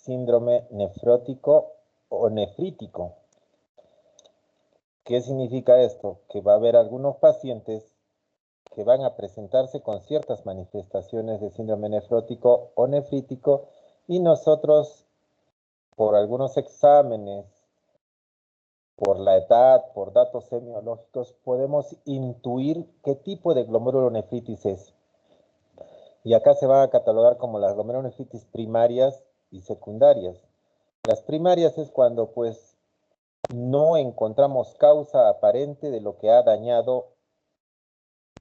síndrome nefrótico o nefrítico. ¿Qué significa esto? Que va a haber algunos pacientes que van a presentarse con ciertas manifestaciones de síndrome nefrótico o nefrítico y nosotros, por algunos exámenes, por la edad, por datos semiológicos, podemos intuir qué tipo de glomerulonefritis es. Y acá se van a catalogar como las glomerulonefritis primarias y secundarias. Las primarias es cuando pues no encontramos causa aparente de lo que ha dañado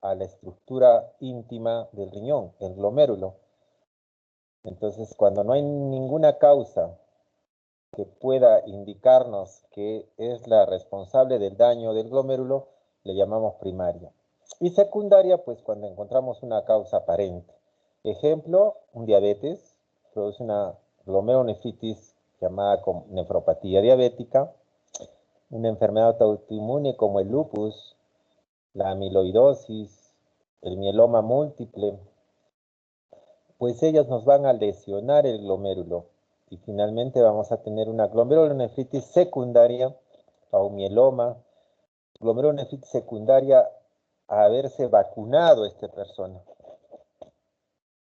a la estructura íntima del riñón, el glomérulo. Entonces, cuando no hay ninguna causa que pueda indicarnos que es la responsable del daño del glomérulo, le llamamos primaria. Y secundaria, pues cuando encontramos una causa aparente. Ejemplo, un diabetes produce una glomerulonefritis llamada como nefropatía diabética, una enfermedad autoinmune como el lupus, la amiloidosis, el mieloma múltiple, pues ellas nos van a lesionar el glomérulo y finalmente vamos a tener una glomerulonefritis secundaria a un mieloma, glomerulonefritis secundaria a haberse vacunado esta persona.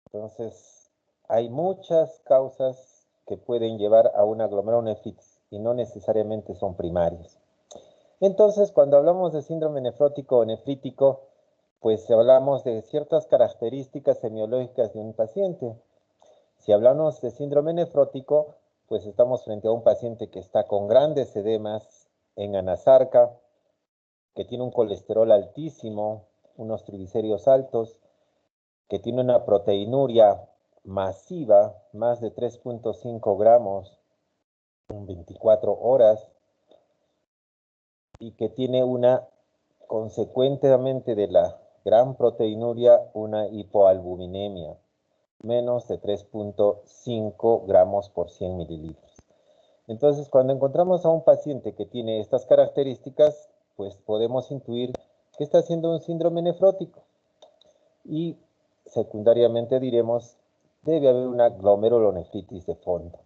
Entonces, hay muchas causas que pueden llevar a una glomerulonefritis y no necesariamente son primarias. Entonces, cuando hablamos de síndrome nefrótico o nefrítico, pues hablamos de ciertas características semiológicas de un paciente. Si hablamos de síndrome nefrótico, pues estamos frente a un paciente que está con grandes edemas en anasarca, que tiene un colesterol altísimo, unos triglicéridos altos, que tiene una proteinuria masiva, más de 3.5 gramos en 24 horas, y que tiene una, consecuentemente de la gran proteinuria, una hipoalbuminemia, menos de 3.5 gramos por 100 mililitros. Entonces, cuando encontramos a un paciente que tiene estas características, pues podemos intuir que está haciendo un síndrome nefrótico. Y secundariamente diremos, debe haber una glomerulonefritis de fondo.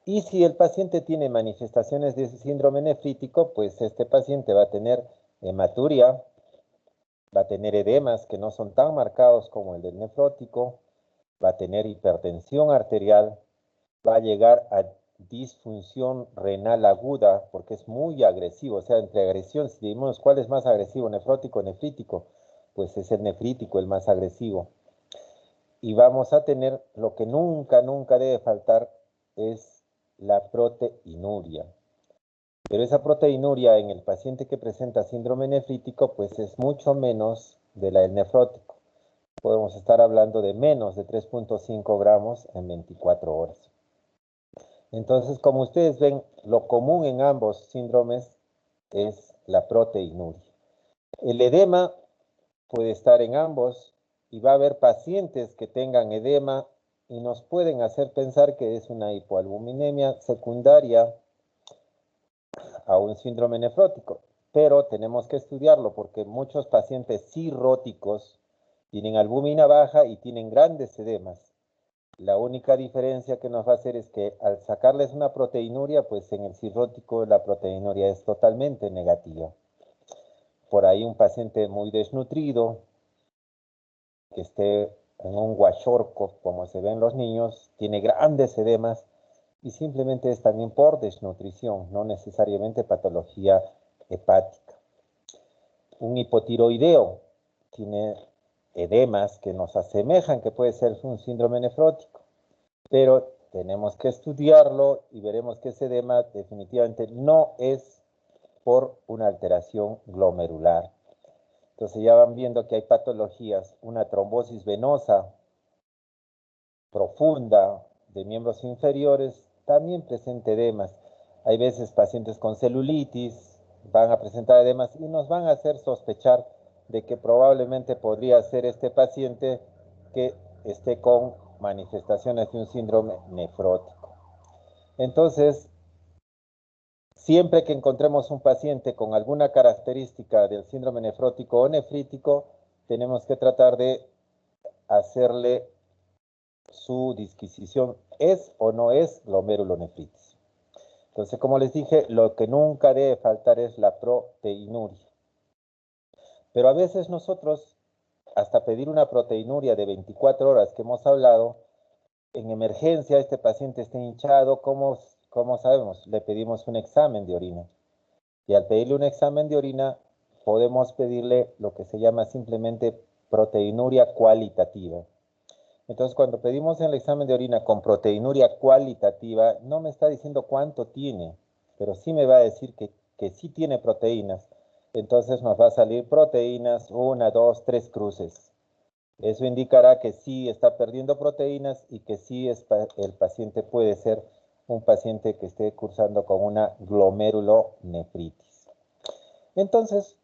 Y si el paciente tiene manifestaciones de ese síndrome nefrítico, pues este paciente va a tener hematuria, va a tener edemas que no son tan marcados como el del nefrótico, va a tener hipertensión arterial, va a llegar a disfunción renal aguda, porque es muy agresivo. O sea, entre agresión, si decimos cuál es más agresivo, nefrótico o nefrítico, pues es el nefrítico el más agresivo. Y vamos a tener, lo que nunca debe faltar es la proteinuria. Pero esa proteinuria en el paciente que presenta síndrome nefrítico, pues es mucho menos de la del nefrótico. Podemos estar hablando de menos de 3.5 gramos en 24 horas. Entonces, como ustedes ven, lo común en ambos síndromes es la proteinuria. El edema puede estar en ambos y va a haber pacientes que tengan edema y nos pueden hacer pensar que es una hipoalbuminemia secundaria a un síndrome nefrótico, pero tenemos que estudiarlo porque muchos pacientes cirróticos tienen albúmina baja y tienen grandes edemas. La única diferencia que nos va a hacer es que al sacarles una proteinuria, pues en el cirrótico la proteinuria es totalmente negativa. Por ahí un paciente muy desnutrido, que esté en un guachorco, como se ve en los niños, tiene grandes edemas y simplemente es también por desnutrición, no necesariamente patología hepática. Un hipotiroideo tiene edemas que nos asemejan que puede ser un síndrome nefrótico, pero tenemos que estudiarlo y veremos que ese edema definitivamente no es por una alteración glomerular. Entonces ya van viendo que hay patologías, una trombosis venosa profunda de miembros inferiores, también presenta edemas. Hay veces pacientes con celulitis van a presentar edemas y nos van a hacer sospechar de que probablemente podría ser este paciente que esté con manifestaciones de un síndrome nefrótico. Entonces, siempre que encontremos un paciente con alguna característica del síndrome nefrótico o nefrítico, tenemos que tratar de hacerle su disquisición es o no es glomerulonefritis. Entonces, como les dije, lo que nunca debe faltar es la proteinuria. Pero a veces nosotros, hasta pedir una proteinuria de 24 horas que hemos hablado, en emergencia este paciente está hinchado, ¿cómo sabemos? Le pedimos un examen de orina. Y al pedirle un examen de orina, podemos pedirle lo que se llama simplemente proteinuria cualitativa. Entonces, cuando pedimos el examen de orina con proteinuria cualitativa, no me está diciendo cuánto tiene, pero sí me va a decir que sí tiene proteínas. Entonces nos va a salir proteínas, 1, 2, 3 cruces. Eso indicará que sí está perdiendo proteínas y que sí el paciente puede ser un paciente que esté cursando con una glomerulonefritis. Entonces,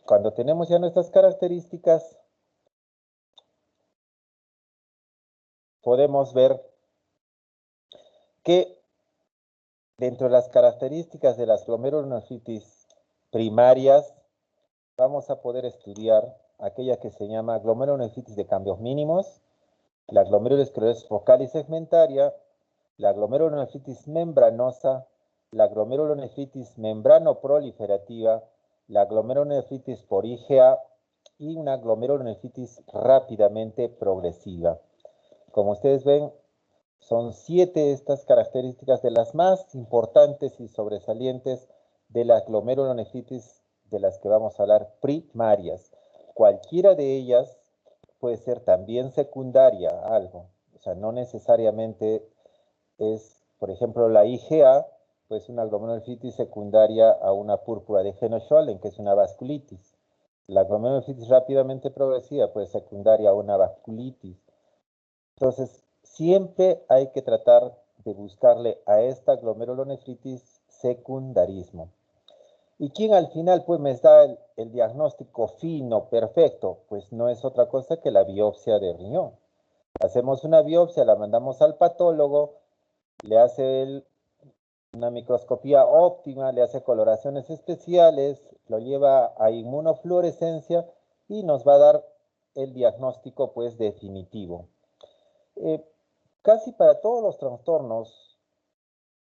cuando tenemos ya nuestras características, podemos ver que dentro de las características de las glomerulonefritis primarias, vamos a poder estudiar aquella que se llama glomerulonefritis de cambios mínimos, la glomerulosclerosis focal y segmentaria, la glomerulonefritis membranosa, la glomerulonefritis membranoproliferativa, la glomerulonefritis por IgA y una glomerulonefritis rápidamente progresiva. Como ustedes ven, son 7 estas características de las más importantes y sobresalientes de la glomerulonefritis de las que vamos a hablar primarias. Cualquiera de ellas puede ser también secundaria a algo. O sea, no necesariamente es, por ejemplo, la IgA, pues una glomerulonefritis secundaria a una púrpura de Heno-Schollen, que es una vasculitis. La glomerulonefritis rápidamente progresiva puede ser secundaria a una vasculitis. Entonces, siempre hay que tratar de buscarle a esta glomerulonefritis secundarismo. ¿Y quién al final pues me da el diagnóstico fino, perfecto? Pues no es otra cosa que la biopsia de riñón. Hacemos una biopsia, la mandamos al patólogo, le hace una microscopía óptima, le hace coloraciones especiales, lo lleva a inmunofluorescencia y nos va a dar el diagnóstico pues definitivo. Casi para todos los trastornos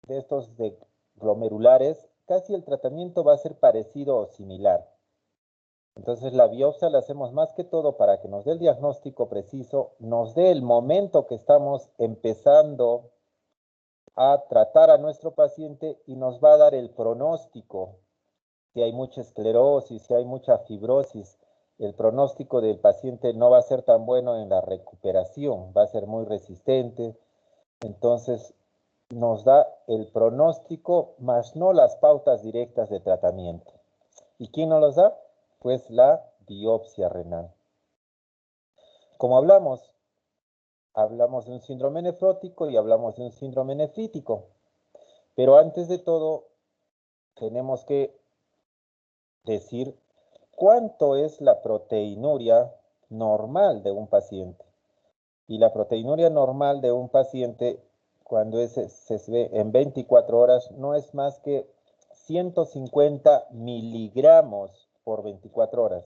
de estos de glomerulares, casi el tratamiento va a ser parecido o similar. Entonces la biopsia la hacemos más que todo para que nos dé el diagnóstico preciso, nos dé el momento que estamos empezando a tratar a nuestro paciente y nos va a dar el pronóstico. Si hay mucha esclerosis, si hay mucha fibrosis, el pronóstico del paciente no va a ser tan bueno en la recuperación, va a ser muy resistente. Entonces, nos da el pronóstico, más no las pautas directas de tratamiento. ¿Y quién nos los da? Pues la biopsia renal. Como hablamos de un síndrome nefrótico y hablamos de un síndrome nefrítico. Pero antes de todo, tenemos que decir cuánto es la proteinuria normal de un paciente. Y la proteinuria normal de un paciente, cuando se ve en 24 horas, no es más que 150 miligramos por 24 horas.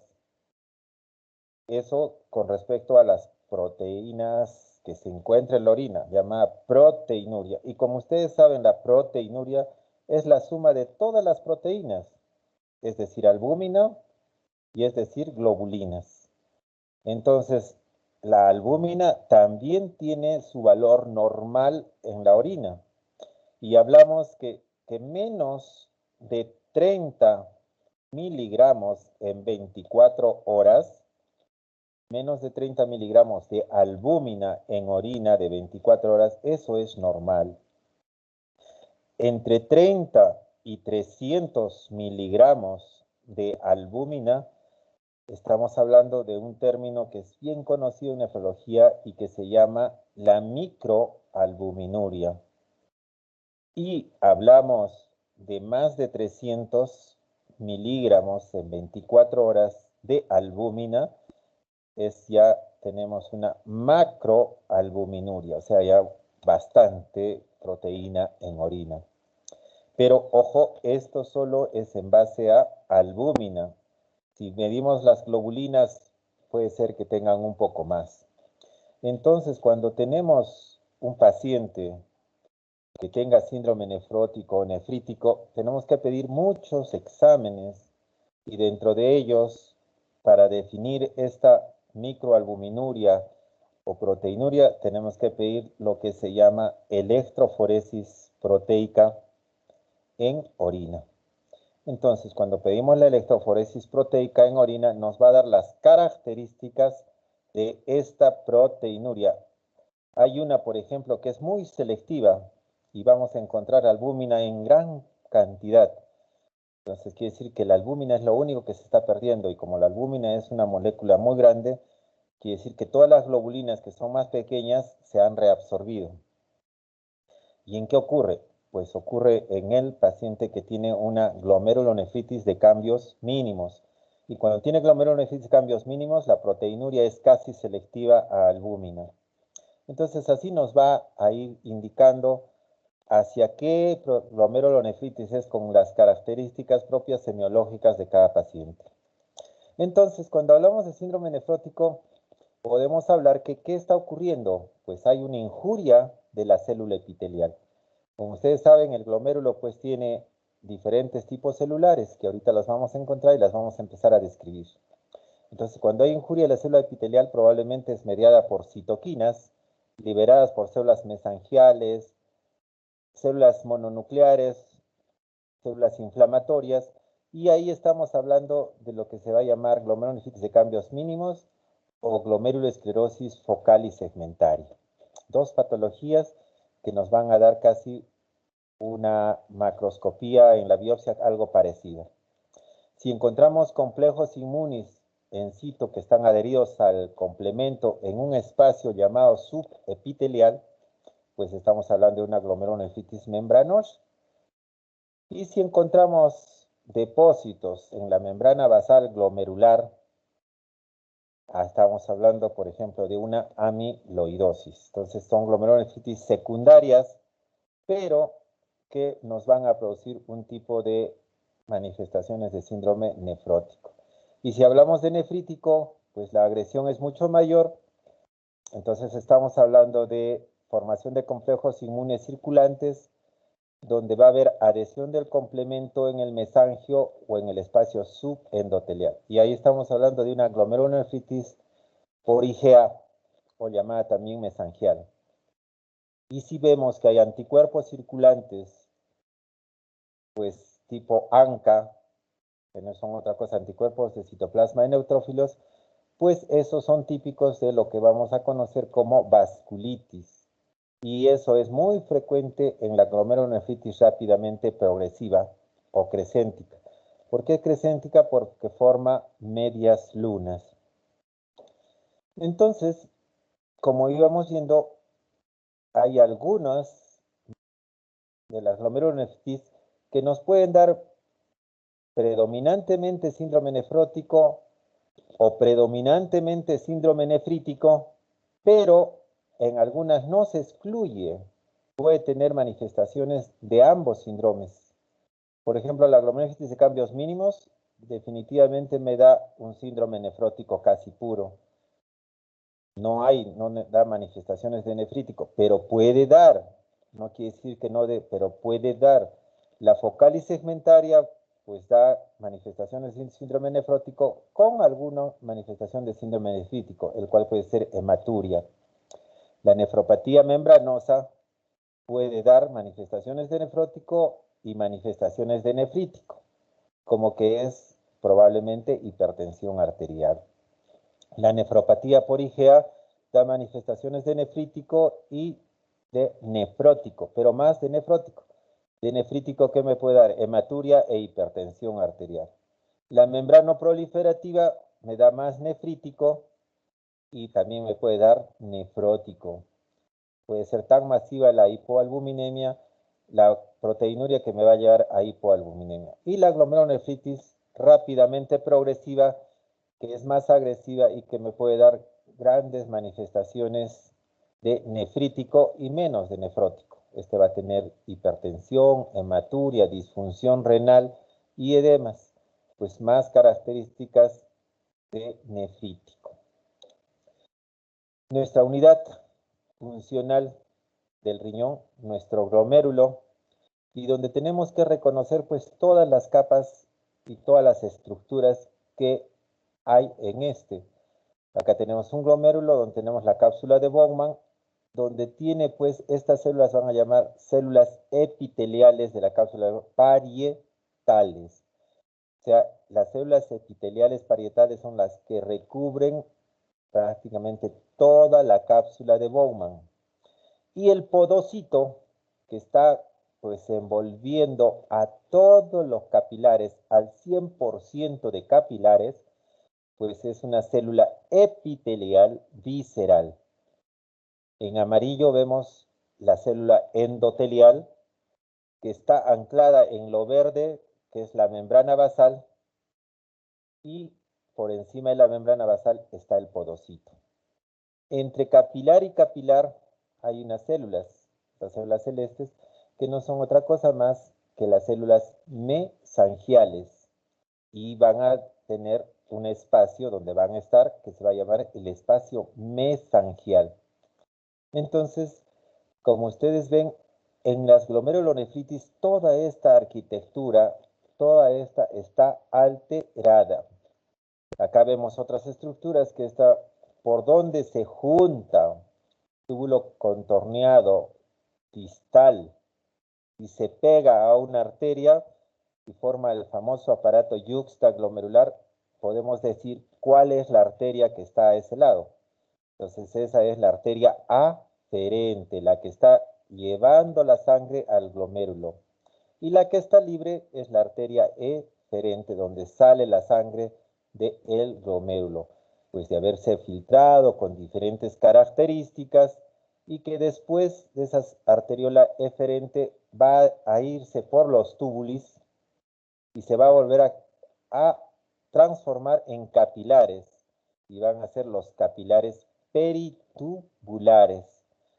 Eso con respecto a las proteínas que se encuentran en la orina, llamada proteinuria. Y como ustedes saben, la proteinuria es la suma de todas las proteínas, es decir, albúmina y es decir, globulinas. Entonces, la albúmina también tiene su valor normal en la orina. Y hablamos que menos de 30 miligramos en 24 horas, menos de 30 miligramos de albúmina en orina de 24 horas, eso es normal. Entre 30 y 300 miligramos de albúmina, estamos hablando de un término que es bien conocido en nefrología y que se llama la microalbuminuria. Y hablamos de más de 300 miligramos en 24 horas de albúmina, ya tenemos una macroalbuminuria, o sea, ya bastante proteína en orina. Pero ojo, esto solo es en base a albúmina. Si medimos las globulinas, puede ser que tengan un poco más. Entonces, cuando tenemos un paciente que tenga síndrome nefrótico o nefrítico, tenemos que pedir muchos exámenes y dentro de ellos, para definir esta microalbuminuria o proteinuria, tenemos que pedir lo que se llama electroforesis proteica en orina. Entonces, cuando pedimos la electroforesis proteica en orina, nos va a dar las características de esta proteinuria. Hay una, por ejemplo, que es muy selectiva y vamos a encontrar albúmina en gran cantidad. Entonces, quiere decir que la albúmina es lo único que se está perdiendo y como la albúmina es una molécula muy grande, quiere decir que todas las globulinas que son más pequeñas se han reabsorbido. ¿Y en qué ocurre? Pues ocurre en el paciente que tiene una glomerulonefritis de cambios mínimos. Y cuando tiene glomerulonefritis de cambios mínimos, la proteinuria es casi selectiva a albúmina. Entonces, así nos va a ir indicando hacia qué glomerulonefritis es con las características propias semiológicas de cada paciente. Entonces, cuando hablamos de síndrome nefrótico, podemos hablar que ¿qué está ocurriendo? Pues hay una injuria de la célula epitelial. Como ustedes saben, el glomérulo pues tiene diferentes tipos celulares que ahorita las vamos a encontrar y las vamos a empezar a describir. Entonces, cuando hay injuria de la célula epitelial, probablemente es mediada por citoquinas liberadas por células mesangiales, células mononucleares, células inflamatorias, y ahí estamos hablando de lo que se va a llamar glomerulonefritis de cambios mínimos o glomerulosclerosis focal y segmentaria. Dos patologías que nos van a dar casi una macroscopía en la biopsia algo parecida. Si encontramos complejos inmunes en situ que están adheridos al complemento en un espacio llamado subepitelial, pues estamos hablando de una glomerulonefritis membranosa. Y si encontramos depósitos en la membrana basal glomerular, estamos hablando, por ejemplo, de una amiloidosis. Entonces son glomerulonefritis secundarias, pero que nos van a producir un tipo de manifestaciones de síndrome nefrótico. Y si hablamos de nefrítico, pues la agresión es mucho mayor. Entonces estamos hablando de formación de complejos inmunes circulantes, donde va a haber adhesión del complemento en el mesangio o en el espacio subendotelial. Y ahí estamos hablando de una glomerulonefritis por IgA, o llamada también mesangial. Y si vemos que hay anticuerpos circulantes, pues tipo ANCA, que no son otra cosa, anticuerpos de citoplasma de neutrófilos, pues esos son típicos de lo que vamos a conocer como vasculitis. Y eso es muy frecuente en la glomerulonefritis rápidamente progresiva o crescéntica. ¿Por qué crescéntica? Porque forma medias lunas. Entonces, como íbamos viendo, hay algunas de las glomerulonefritis que nos pueden dar predominantemente síndrome nefrótico o predominantemente síndrome nefrítico, pero en algunas no se excluye, puede tener manifestaciones de ambos síndromes. Por ejemplo, la glomerulonefritis de cambios mínimos definitivamente me da un síndrome nefrótico casi puro. No da manifestaciones de nefrítico, pero puede dar, no quiere decir que no dé, pero puede dar. La focal y segmentaria pues da manifestaciones de síndrome nefrótico con alguna manifestación de síndrome nefrítico, el cual puede ser hematuria. La nefropatía membranosa puede dar manifestaciones de nefrótico y manifestaciones de nefrítico, como que es probablemente hipertensión arterial. La nefropatía por IgA da manifestaciones de nefrítico y de nefrótico, pero más de nefrótico. De nefrítico, ¿qué me puede dar? Hematuria e hipertensión arterial. La membrana proliferativa me da más nefrítico y también me puede dar nefrótico. Puede ser tan masiva la hipoalbuminemia, la proteinuria que me va a llevar a hipoalbuminemia. Y la glomerulonefritis rápidamente progresiva, que es más agresiva y que me puede dar grandes manifestaciones de nefrítico y menos de nefrótico. Este va a tener hipertensión, hematuria, disfunción renal y edemas, pues más características de nefrítico. nuestra unidad funcional del riñón, nuestro glomérulo, y donde tenemos que reconocer pues todas las capas y todas las estructuras que hay en este. Acá tenemos un glomérulo donde tenemos la cápsula de Bowman, donde tiene pues estas células van a llamar células epiteliales de la cápsula de Bowman, parietales. O sea, las células epiteliales parietales son las que recubren prácticamente toda la cápsula de Bowman. Y el podocito, que está pues envolviendo a todos los capilares, al 100% de capilares, pues es una célula epitelial visceral. En amarillo vemos la célula endotelial, que está anclada en lo verde, que es la membrana basal, y por encima de la membrana basal está el podocito. Entre capilar y capilar hay unas células, las células celestes, que no son otra cosa más que las células mesangiales, y van a tener un espacio donde van a estar, que se va a llamar el espacio mesangial. Entonces, como ustedes ven, en las glomerulonefritis toda esta arquitectura, toda esta está alterada. Acá vemos otras estructuras que está por donde se junta túbulo contorneado distal y se pega a una arteria y forma el famoso aparato yuxtaglomerular, podemos decir cuál es la arteria que está a ese lado. Entonces esa es la arteria aferente, la que está llevando la sangre al glomérulo. Y la que está libre es la arteria eferente, donde sale la sangre del glomérulo, pues de haberse filtrado con diferentes características y que después de esa arteriola eferente va a irse por los túbulos y se va a volver a transformar en capilares y van a ser los capilares peritubulares.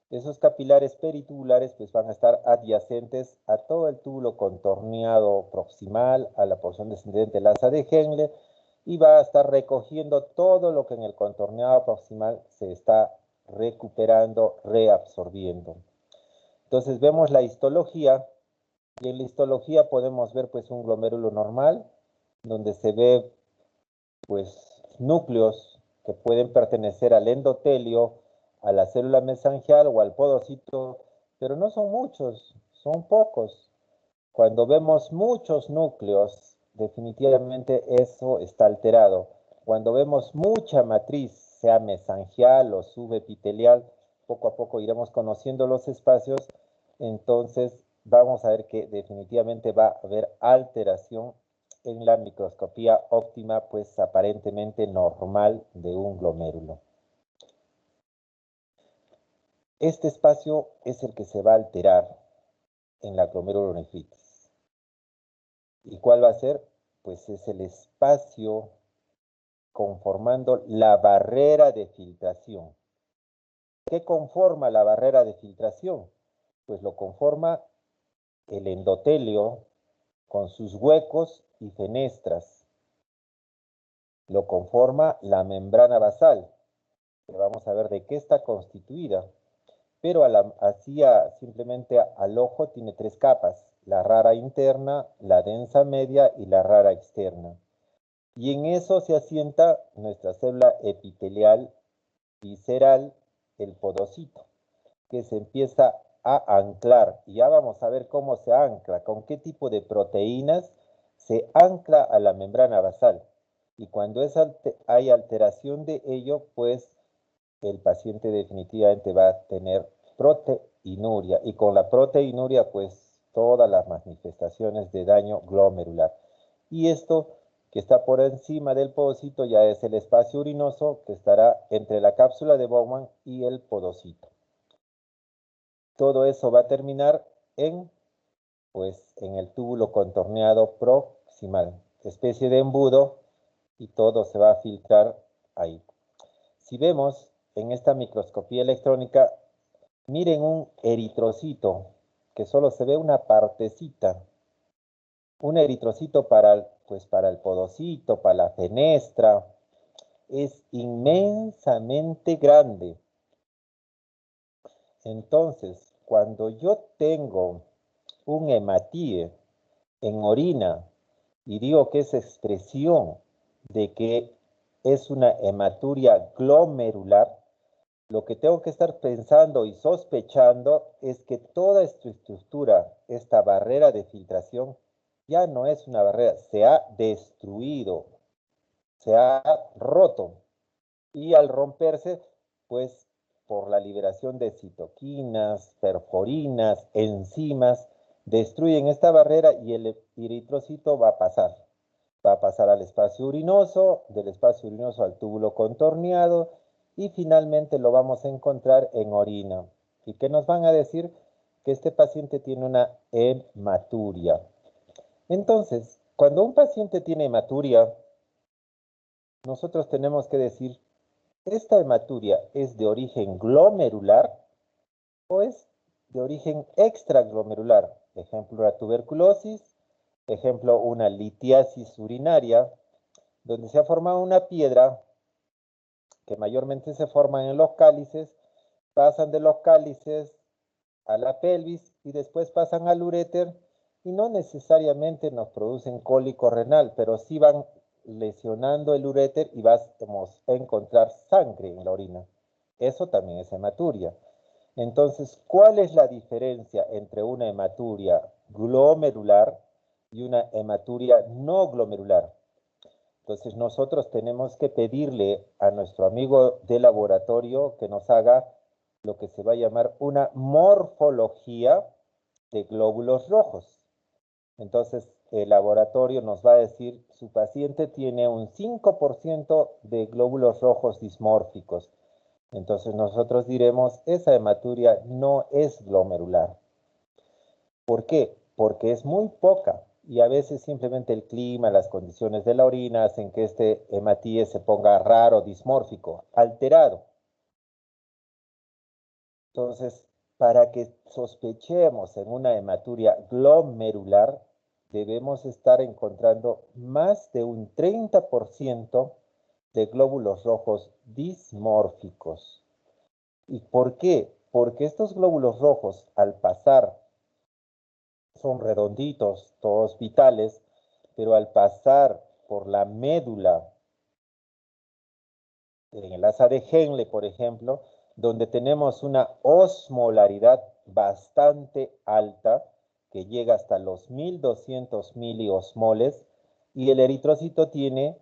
Esos capilares peritubulares pues van a estar adyacentes a todo el túbulo contorneado proximal, a la porción descendente del asa de Henle, y va a estar recogiendo todo lo que en el contorneado proximal se está recuperando, reabsorbiendo. Entonces vemos la histología, y en la histología podemos ver pues un glomérulo normal, donde se ve pues núcleos que pueden pertenecer al endotelio, a la célula mesangial o al podocito, pero no son muchos, son pocos. Cuando vemos muchos núcleos, definitivamente eso está alterado. Cuando vemos mucha matriz, sea mesangial o subepitelial, poco a poco iremos conociendo los espacios, entonces vamos a ver que definitivamente va a haber alteración en la microscopía óptima, pues aparentemente normal de un glomérulo. Este espacio es el que se va a alterar en la glomerulonefritis. ¿Y cuál va a ser? Pues es el espacio conformando la barrera de filtración. ¿Qué conforma la barrera de filtración? Pues lo conforma el endotelio con sus huecos y fenestras. Lo conforma la membrana basal, que vamos a ver de qué está constituida, pero simplemente al ojo tiene tres capas: la rara interna, la densa media y la rara externa. Y en eso se asienta nuestra célula epitelial visceral, el podocito, que se empieza a anclar. Y ya vamos a ver cómo se ancla, con qué tipo de proteínas se ancla a la membrana basal. Y cuando hay alteración de ello, pues el paciente definitivamente va a tener proteinuria. Y con la proteinuria, pues todas las manifestaciones de daño glomerular. Y esto que está por encima del podocito ya es el espacio urinoso que estará entre la cápsula de Bowman y el podocito. Todo eso va a terminar en el túbulo contorneado proximal, especie de embudo, y todo se va a filtrar ahí. Si vemos en esta microscopía electrónica, miren un eritrocito, que solo se ve una partecita. Un eritrocito para el podocito, para la fenestra, es inmensamente grande. Entonces, cuando yo tengo un hematíe en orina y digo que es expresión de que es una hematuria glomerular, lo que tengo que estar pensando y sospechando es que toda esta estructura, esta barrera de filtración, ya no es una barrera, se ha destruido, se ha roto. Y al romperse, pues por la liberación de citoquinas, perforinas, enzimas, destruyen esta barrera y el eritrocito va a pasar. Va a pasar al espacio urinoso, del espacio urinoso al túbulo contorneado y finalmente lo vamos a encontrar en orina. ¿Y qué nos van a decir? Que este paciente tiene una hematuria. Entonces, cuando un paciente tiene hematuria, nosotros tenemos que decir, ¿esta hematuria es de origen glomerular o es de origen extraglomerular? Ejemplo, la tuberculosis, ejemplo, una litiasis urinaria, donde se ha formado una piedra que mayormente se forman en los cálices, pasan de los cálices a la pelvis y después pasan al uréter y no necesariamente nos producen cólico renal, pero sí van lesionando el uréter y vamos a encontrar sangre en la orina. Eso también es hematuria. Entonces, ¿cuál es la diferencia entre una hematuria glomerular y una hematuria no glomerular? Entonces, nosotros tenemos que pedirle a nuestro amigo de laboratorio que nos haga lo que se va a llamar una morfología de glóbulos rojos. Entonces, el laboratorio nos va a decir, su paciente tiene un 5% de glóbulos rojos dismórficos. Entonces, nosotros diremos, esa hematuria no es glomerular. ¿Por qué? Porque es muy poca y a veces simplemente el clima, las condiciones de la orina hacen que este hematíe se ponga raro, dismórfico, alterado. Entonces, para que sospechemos en una hematuria glomerular, debemos estar encontrando más de un 30% de glóbulos rojos dismórficos. ¿Y por qué? Porque estos glóbulos rojos, al pasar, son redonditos, todos vitales, pero al pasar por la médula, en el asa de Henle, por ejemplo, donde tenemos una osmolaridad bastante alta, que llega hasta los 1200 miliosmoles, y el eritrocito tiene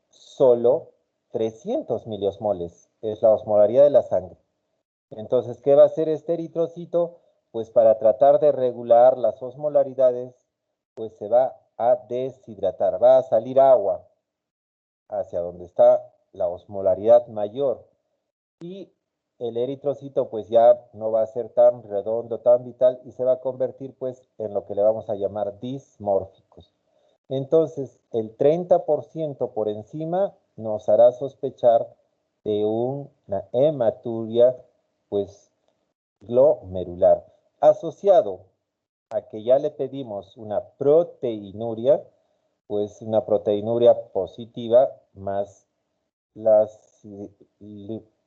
solo 300 miliosmoles, es la osmolaridad de la sangre. Entonces, ¿qué va a hacer este eritrocito? Pues para tratar de regular las osmolaridades, pues se va a deshidratar, va a salir agua hacia donde está la osmolaridad mayor y el eritrocito pues ya no va a ser tan redondo, tan vital y se va a convertir pues en lo que le vamos a llamar dismórficos. Entonces el 30% por encima nos hará sospechar de una hematuria pues glomerular asociado a que ya le pedimos una proteinuria, pues una proteinuria positiva más las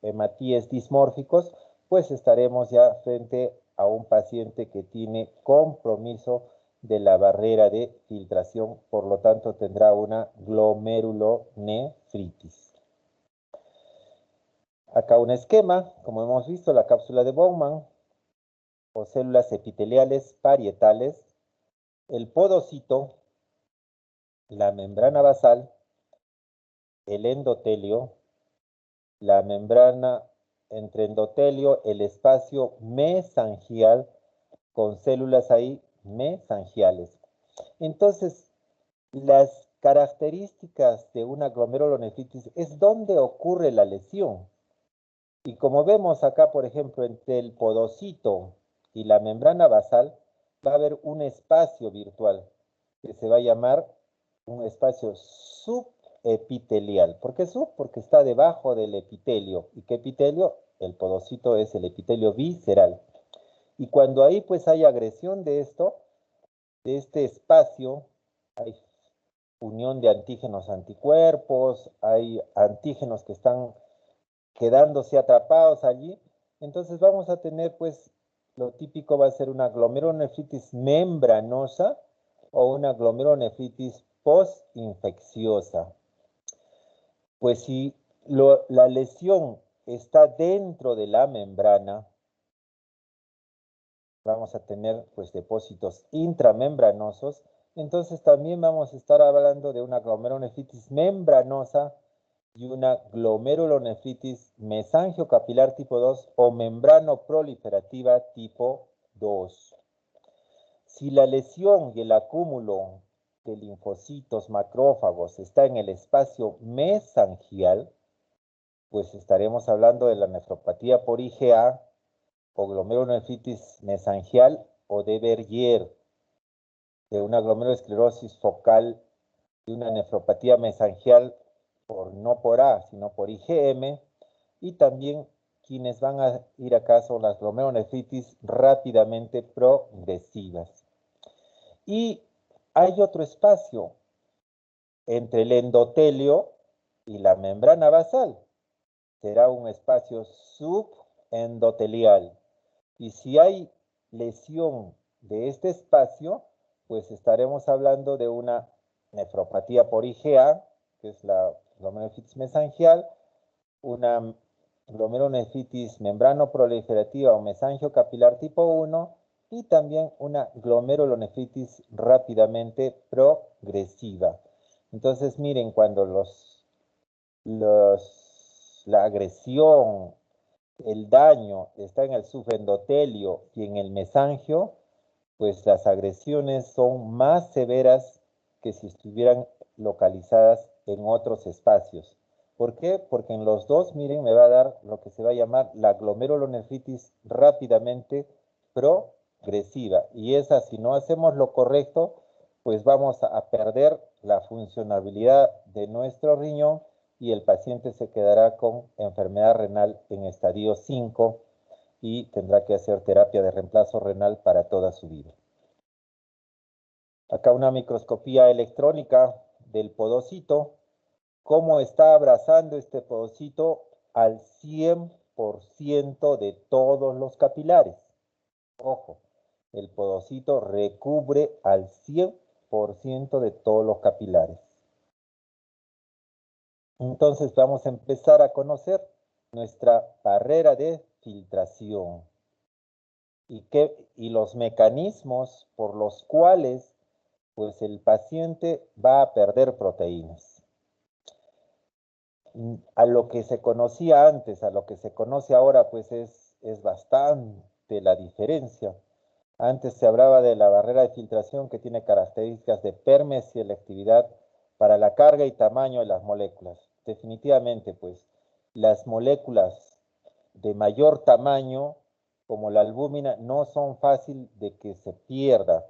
hematíes dismórficos, pues estaremos ya frente a un paciente que tiene compromiso de la barrera de filtración, por lo tanto tendrá una glomerulonefritis. Acá un esquema, como hemos visto, la cápsula de Bowman, o células epiteliales parietales, el podocito, la membrana basal, el endotelio, la membrana entre endotelio, el espacio mesangial, con células ahí mesangiales. Entonces, las características de una glomerulonefritis es donde ocurre la lesión. Y como vemos acá, por ejemplo, entre el podocito y la membrana basal, va a haber un espacio virtual que se va a llamar un espacio subepitelial. ¿Por qué sub? Porque está debajo del epitelio. ¿Y qué epitelio? El podocito es el epitelio visceral. Y cuando ahí pues hay agresión de esto, de este espacio, hay unión de antígenos anticuerpos, hay antígenos que están quedándose atrapados allí, Entonces vamos a tener, pues, lo típico va a ser una glomerulonefritis membranosa o una glomerulonefritis postinfecciosa. Pues si la lesión está dentro de la membrana, vamos a tener pues depósitos intramembranosos, entonces también vamos a estar hablando de una glomerulonefritis membranosa y una glomerulonefritis mesangiocapilar tipo 2 o membrano proliferativa tipo 2. Si la lesión y el acúmulo de linfocitos macrófagos está en el espacio mesangial, pues estaremos hablando de la nefropatía por IgA o glomerulonefritis mesangial o de Bergier, de una glomerulosclerosis focal, de una nefropatía mesangial no por A, sino por IgM, y también quienes van a ir acá son las glomerulonefritis rápidamente progresivas. Y hay otro espacio entre el endotelio y la membrana basal. Será un espacio subendotelial. Y si hay lesión de este espacio, pues estaremos hablando de una nefropatía por IgA, que es la glomerulonefritis mesangial, una glomerulonefritis membrano proliferativa o mesangiocapilar tipo 1 y también una glomerulonefritis rápidamente progresiva. Entonces, miren, cuando la agresión, el daño está en el subendotelio y en el mesangio, pues las agresiones son más severas que si estuvieran localizadas en otros espacios. ¿Por qué? Porque en los dos, miren, me va a dar lo que se va a llamar la glomerulonefritis rápidamente progresiva. Y esa, si no hacemos lo correcto, pues vamos a perder la funcionabilidad de nuestro riñón y el paciente se quedará con enfermedad renal en estadio 5 y tendrá que hacer terapia de reemplazo renal para toda su vida. Acá una microscopía electrónica del podocito, cómo está abrazando este podocito al 100% de todos los capilares. Ojo, el podocito recubre al 100% de todos los capilares. Entonces vamos a empezar a conocer nuestra barrera de filtración y los mecanismos por los cuales pues el paciente va a perder proteínas. A lo que se conocía antes, a lo que se conoce ahora, pues es bastante la diferencia. Antes se hablaba de la barrera de filtración que tiene características de permeselectividad para la carga y tamaño de las moléculas. Definitivamente, pues, las moléculas de mayor tamaño, como la albúmina, no son fáciles de que se pierda.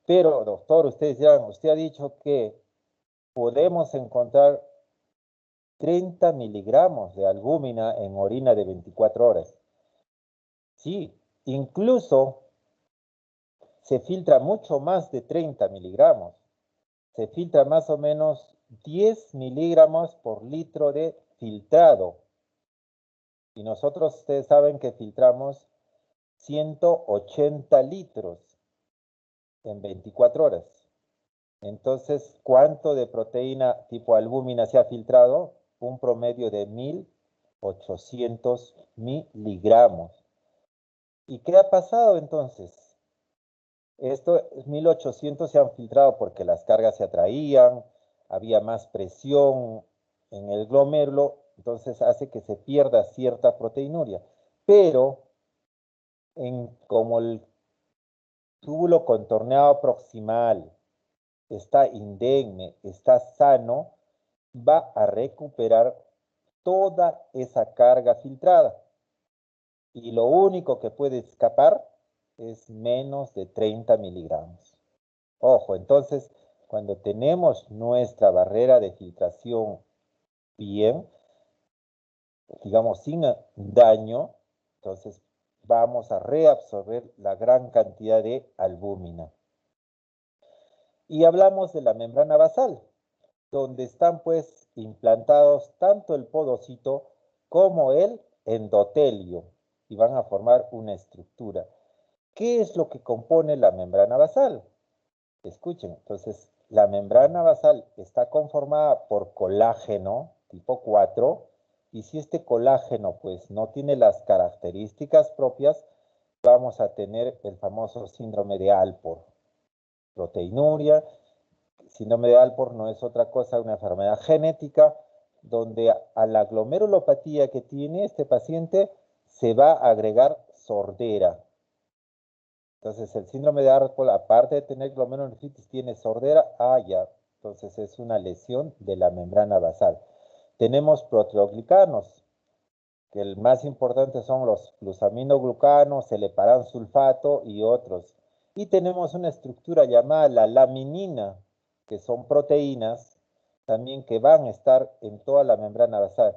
Pero, doctor, usted ha dicho que podemos encontrar 30 miligramos de albúmina en orina de 24 horas. Sí, incluso se filtra mucho más de 30 miligramos. Se filtra más o menos 10 miligramos por litro de filtrado. Y nosotros, ustedes saben que filtramos 180 litros en 24 horas. Entonces, ¿cuánto de proteína tipo albúmina se ha filtrado? Un promedio de 1800 miligramos. ¿Y qué ha pasado entonces? Estos 1800 se han filtrado porque las cargas se atraían, había más presión en el glomérulo, entonces hace que se pierda cierta proteinuria. Pero como el túbulo contorneado proximal está indemne, está sano, va a recuperar toda esa carga filtrada. Y lo único que puede escapar es menos de 30 miligramos. Ojo, entonces, cuando tenemos nuestra barrera de filtración bien, digamos, sin daño, entonces vamos a reabsorber la gran cantidad de albúmina. Y hablamos de la membrana basal, donde están pues implantados tanto el podocito como el endotelio. y van a formar una estructura. ¿Qué es lo que compone la membrana basal? Escuchen, entonces la membrana basal está conformada por colágeno tipo 4, y si este colágeno pues no tiene las características propias, vamos a tener el famoso síndrome de Alport. Proteinuria. Síndrome de Alport no es otra cosa, una enfermedad genética donde a la glomerulopatía que tiene este paciente se va a agregar sordera. Entonces el síndrome de Alport, aparte de tener glomerulonefritis, tiene sordera. Ya. Entonces es una lesión de la membrana basal. Tenemos proteoglicanos, que el más importante son los glusaminoglucanos, el heparansulfato y otros. Y tenemos una estructura llamada la laminina, que son proteínas también que van a estar en toda la membrana basal.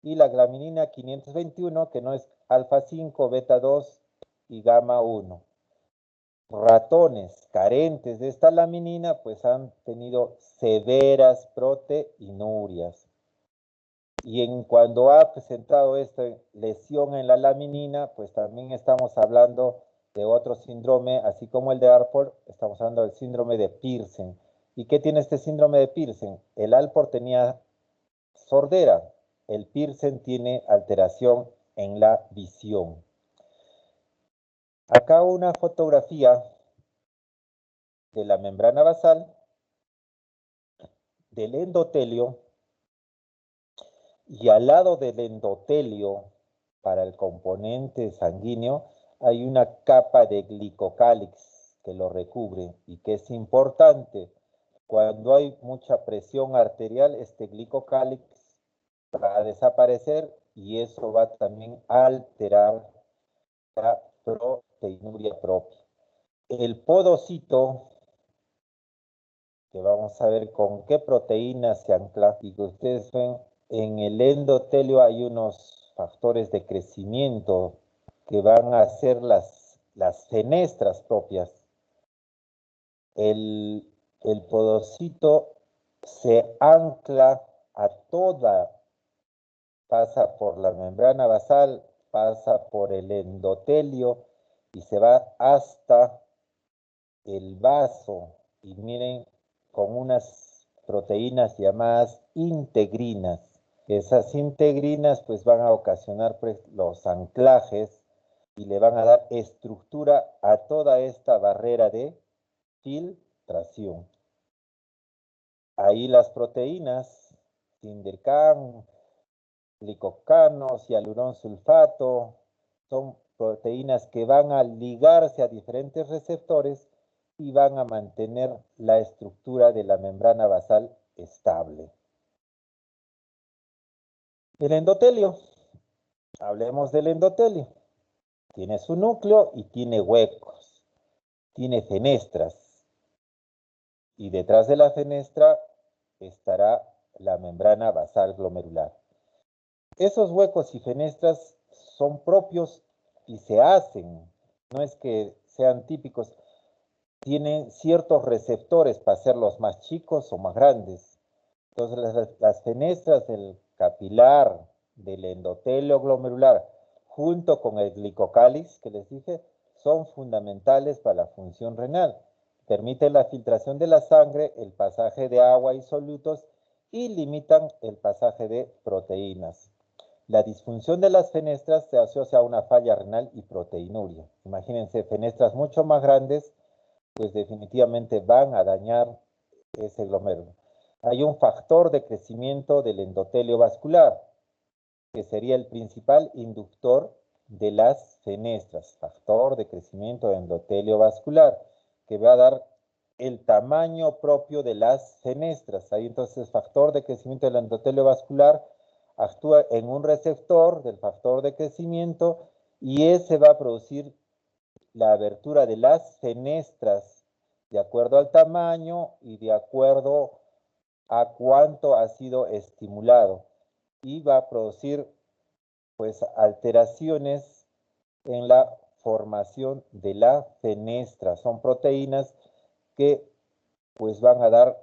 Y la laminina 521, que no es alfa 5, beta 2 y gamma 1. Ratones carentes de esta laminina pues han tenido severas proteinurias. Y cuando ha presentado esta lesión en la laminina, pues también estamos hablando de otro síndrome, así como el de Alport, estamos hablando del síndrome de Pearson. ¿Y qué tiene este síndrome de Pearson? El Alport tenía sordera, el Pearson tiene alteración en la visión. Acá una fotografía de la membrana basal, del endotelio, y al lado del endotelio, para el componente sanguíneo, hay una capa de glicocálix que lo recubre y que es importante. Cuando hay mucha presión arterial, este glicocálix va a desaparecer y eso va también a alterar la proteinuria propia. El podocito, que vamos a ver con qué proteína se ancla, y que ustedes ven, en el endotelio hay unos factores de crecimiento que van a ser las fenestras propias. El podocito se ancla a toda, pasa por la membrana basal, pasa por el endotelio y se va hasta el vaso. Y miren, con unas proteínas llamadas integrinas. Esas integrinas pues van a ocasionar pues, los anclajes y le van a dar estructura a toda esta barrera de filtración. Ahí las proteínas, sindercan, glicocanos, hialurón sulfato, son proteínas que van a ligarse a diferentes receptores y van a mantener la estructura de la membrana basal estable. El endotelio. Hablemos del endotelio. Tiene su núcleo y tiene huecos. Tiene fenestras. Y detrás de la fenestra estará la membrana basal glomerular. Esos huecos y fenestras son propios y se hacen. No es que sean típicos. Tienen ciertos receptores para hacerlos más chicos o más grandes. Entonces las fenestras del capilar, del endotelio glomerular, junto con el glicocáliz que les dije, son fundamentales para la función renal. Permiten la filtración de la sangre, el pasaje de agua y solutos y limitan el pasaje de proteínas. La disfunción de las fenestras se asocia a una falla renal y proteinuria. Imagínense, fenestras mucho más grandes, pues definitivamente van a dañar ese glomérulo. Hay un factor de crecimiento del endotelio vascular, que sería el principal inductor de las fenestras. Factor de crecimiento del endotelio vascular, que va a dar el tamaño propio de las fenestras. Ahí entonces, factor de crecimiento del endotelio vascular actúa en un receptor del factor de crecimiento y ese va a producir la abertura de las fenestras de acuerdo al tamaño y de acuerdo a cuánto ha sido estimulado y va a producir pues alteraciones en la formación de la fenestra. Son proteínas que pues van a dar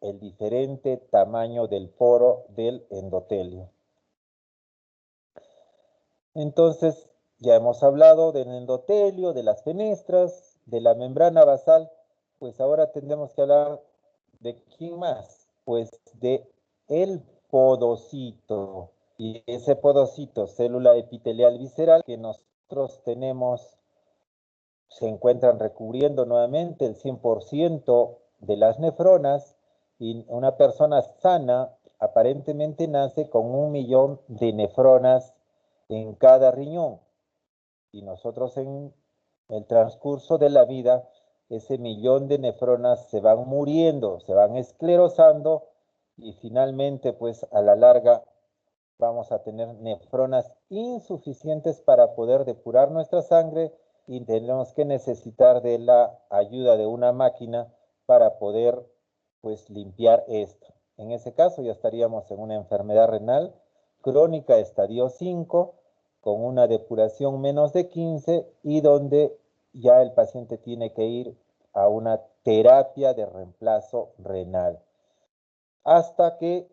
el diferente tamaño del poro del endotelio. Entonces, Ya hemos hablado del endotelio, de las fenestras, de la membrana basal, pues ahora tendremos que hablar de quién más, pues de el podocito. Y ese podocito, célula epitelial visceral que nosotros tenemos, se encuentran recubriendo nuevamente el 100% de las nefronas, y una persona sana aparentemente nace con 1 millón de nefronas en cada riñón. Y nosotros en el transcurso de la vida, ese 1 millón de nefronas se van muriendo, se van esclerosando, y finalmente, pues a la larga, vamos a tener nefronas insuficientes para poder depurar nuestra sangre, y tenemos que necesitar de la ayuda de una máquina para poder, pues, limpiar esto. En ese caso ya estaríamos en una enfermedad renal crónica estadio 5, con una depuración menos de 15, y donde ya el paciente tiene que ir a una terapia de reemplazo renal hasta que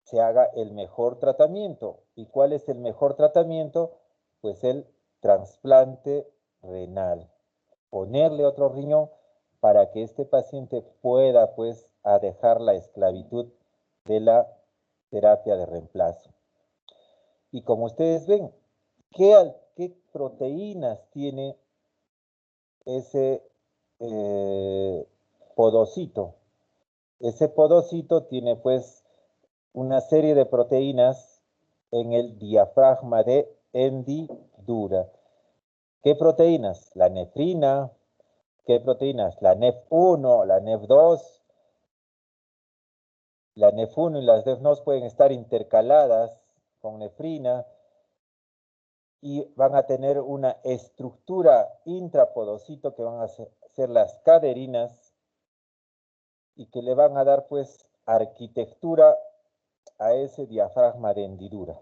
se haga el mejor tratamiento. ¿Y cuál es el mejor tratamiento? Pues el trasplante renal. Ponerle otro riñón para que este paciente pueda, pues, a dejar la esclavitud de la terapia de reemplazo. Y como ustedes ven, ¿qué proteínas tiene ese podocito? Ese podocito tiene, pues, una serie de proteínas en el diafragma de hendidura. ¿Qué proteínas? La nefrina. ¿Qué proteínas? La NEF1, la NEF2. La NEF1 y las NEF2 pueden estar intercaladas con nefrina y van a tener una estructura intrapodocito que van a ser las caderinas, y que le van a dar, pues, arquitectura a ese diafragma de hendidura.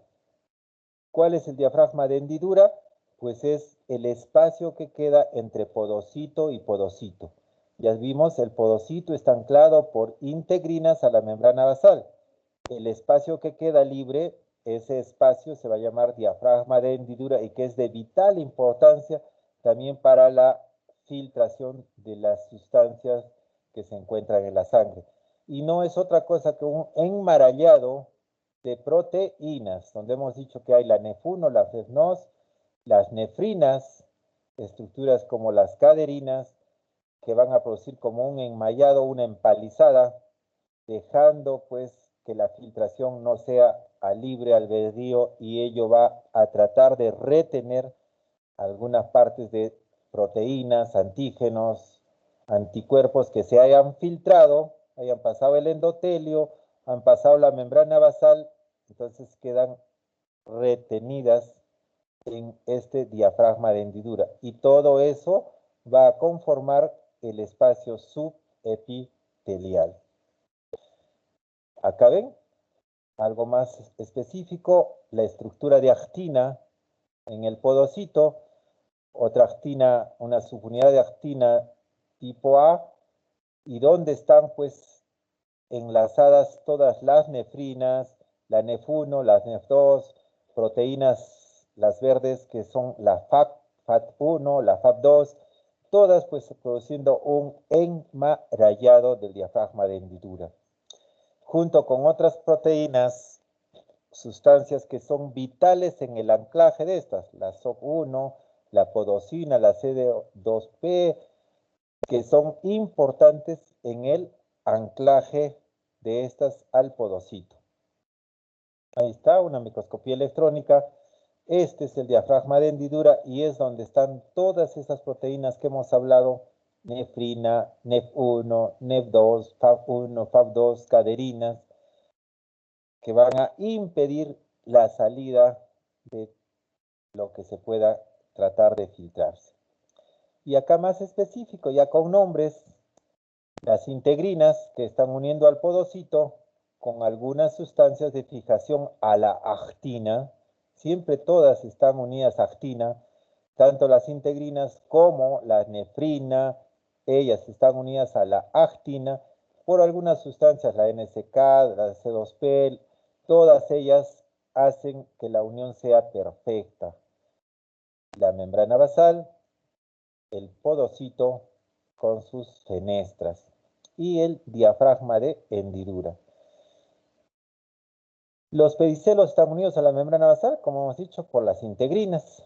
¿Cuál es el diafragma de hendidura? Pues es el espacio que queda entre podocito y podocito. Ya vimos, el podocito está anclado por integrinas a la membrana basal. El espacio que queda libre, ese espacio se va a llamar diafragma de hendidura, y que es de vital importancia también para la filtración de las sustancias que se encuentran en la sangre. Y no es otra cosa que un enmarallado de proteínas, donde hemos dicho que hay la NEF1, la NEF2, las nefrinas, estructuras como las caderinas, que van a producir como un enmallado, una empalizada, dejando, pues, que la filtración no sea a libre albedrío, y ello va a tratar de retener algunas partes de proteínas, antígenos, anticuerpos que se hayan filtrado, hayan pasado el endotelio, han pasado la membrana basal, entonces quedan retenidas en este diafragma de hendidura, y todo eso va a conformar el espacio subepitelial. Acá ven, algo más específico, la estructura de actina en el podocito, otra actina, una subunidad de actina tipo A, y donde están, pues, enlazadas todas las nefrinas, la NEF1, las NEF2, proteínas, las verdes, que son la FAT1, la FAT2, todas, pues, produciendo un enmarallado del diafragma de hendidura, junto con otras proteínas, sustancias que son vitales en el anclaje de estas, la SOC1, la podocina, la CD2P, que son importantes en el anclaje de estas al podocito. Ahí está, una microscopía electrónica. Este es el diafragma de hendidura, y es donde están todas esas proteínas que hemos hablado: nefrina, NEF1, NEF2, FAB1, FAB2, caderinas, que van a impedir la salida de lo que se pueda tratar de filtrarse. Y acá más específico, ya con nombres, las integrinas, que están uniendo al podocito con algunas sustancias de fijación a la actina. Siempre todas están unidas a actina, tanto las integrinas como la nefrina, ellas están unidas a la actina por algunas sustancias, la NSK, la C2P, todas ellas hacen que la unión sea perfecta. la membrana basal, el podocito con sus fenestras y el diafragma de hendidura. Los pedicelos están unidos a la membrana basal, como hemos dicho, por las integrinas,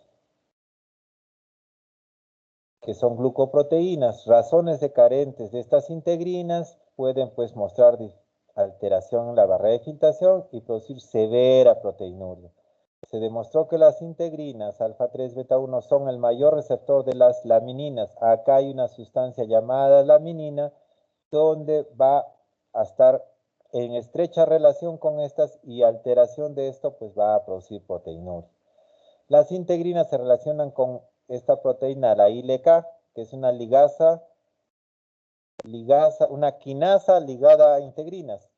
que son glucoproteínas. Razones de carentes de estas integrinas pueden pues mostrar alteración en la barrera de filtración y producir severa proteinuria. Se demostró que las integrinas alfa-3 beta-1 son el mayor receptor de las lamininas. Acá hay una sustancia llamada laminina donde va a estar en estrecha relación con estas y alteración de esto pues va a producir proteinuria. Las integrinas se relacionan con esta proteína, la ILK, que es una una quinasa ligada a integrinas,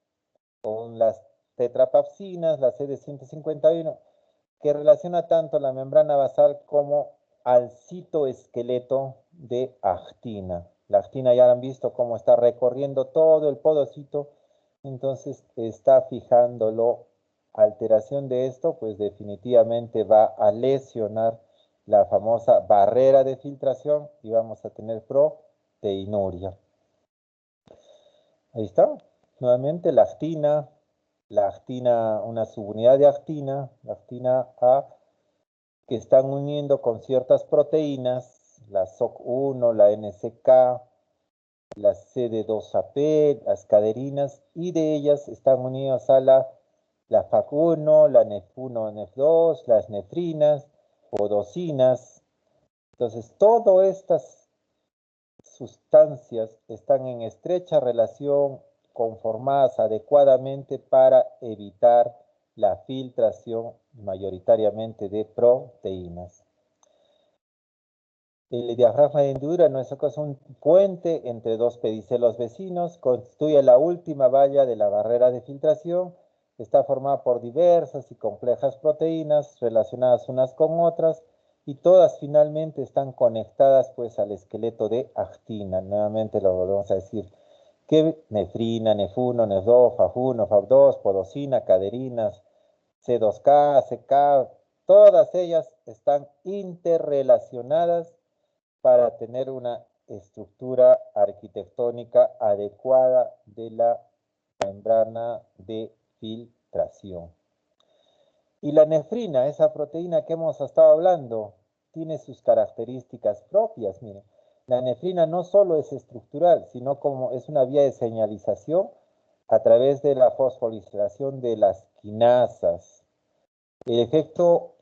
con las tetrapapsinas, la CD151, que relaciona tanto la membrana basal como al citoesqueleto de actina. La actina ya han visto cómo está recorriendo todo el podocito, entonces está fijándolo. Alteración de esto, pues definitivamente va a lesionar la famosa barrera de filtración y vamos a tener proteinuria. Ahí está, nuevamente la actina, una subunidad de actina, la actina A, que están uniendo con ciertas proteínas, la SOC1, la NCK, la CD2AP, las caderinas, y de ellas están unidas a la FAC1, la NEF1, NEF2, las nefrinas, podocinas. Entonces, todas estas sustancias están en estrecha relación, conformadas adecuadamente para evitar la filtración mayoritariamente de proteínas. El diafragma de hendidura en nuestro caso es un puente entre dos pedicelos vecinos, constituye la última valla de la barrera de filtración, está formada por diversas y complejas proteínas relacionadas unas con otras y todas finalmente están conectadas pues al esqueleto de actina. Nuevamente lo volvemos a decir, que nefrina, nef1, nef2, faf1, faf2, podocina, caderinas, C2K, CK, todas ellas están interrelacionadas para tener una estructura arquitectónica adecuada de la membrana de filtración. Y la nefrina, esa proteína que hemos estado hablando, tiene sus características propias. Miren, la nefrina no solo es estructural, sino como es una vía de señalización a través de la fosforilación de las quinasas. El efecto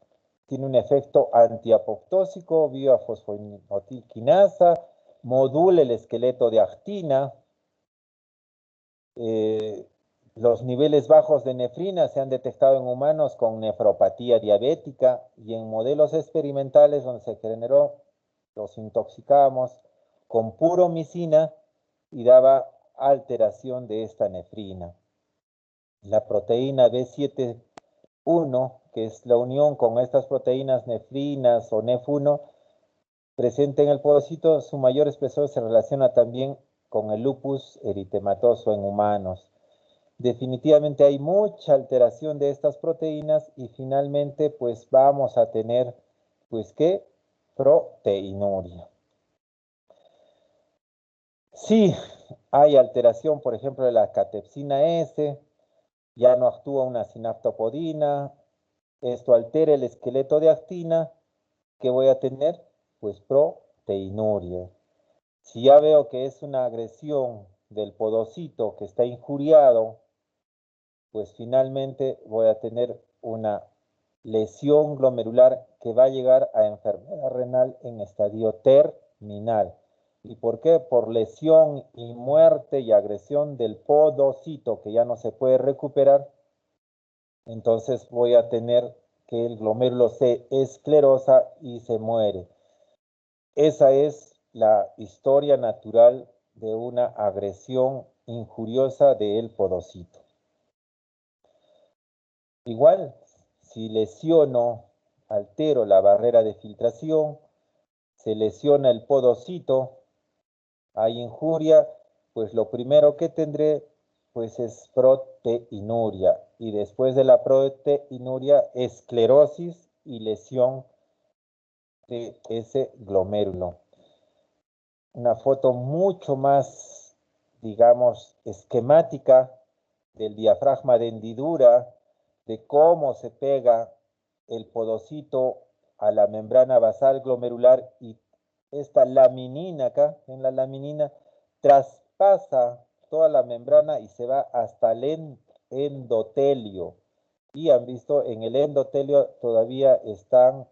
tiene un efecto antiapoptósico, vía fosfolinotilquinasa, modula el esqueleto de actina. Los niveles bajos de nefrina se han detectado en humanos con nefropatía diabética y en modelos experimentales donde se generó, los intoxicamos con puromicina y daba alteración de esta nefrina. La proteína B7-1, que es la unión con estas proteínas nefrinas o NEF1, presente en el podocito, su mayor expresor se relaciona también con el lupus eritematoso en humanos. Definitivamente hay mucha alteración de estas proteínas y finalmente pues vamos a tener pues ¿qué? Proteinuria. Si hay alteración, por ejemplo, de la catepsina S, ya no actúa una sinaptopodina, esto altera el esqueleto de actina, ¿qué voy a tener? Pues proteinuria. Si ya veo que es una agresión del podocito que está injuriado, pues finalmente voy a tener una lesión glomerular que va a llegar a enfermedad renal en estadio terminal. ¿Y por qué? Por lesión y muerte y agresión del podocito que ya no se puede recuperar. Entonces voy a tener que el glomérulo se esclerosa y se muere. Esa es la historia natural de una agresión injuriosa del podocito. Igual, si lesiono, altero la barrera de filtración, se lesiona el podocito, hay injuria, pues lo primero que tendré pues es proteinuria y después de la proteinuria esclerosis y lesión de ese glomérulo. Una foto mucho más, digamos, esquemática del diafragma de hendidura, de cómo se pega el podocito a la membrana basal glomerular y esta laminina acá, en la laminina, traspasa toda la membrana y se va hasta el endotelio. Y han visto, en el endotelio todavía están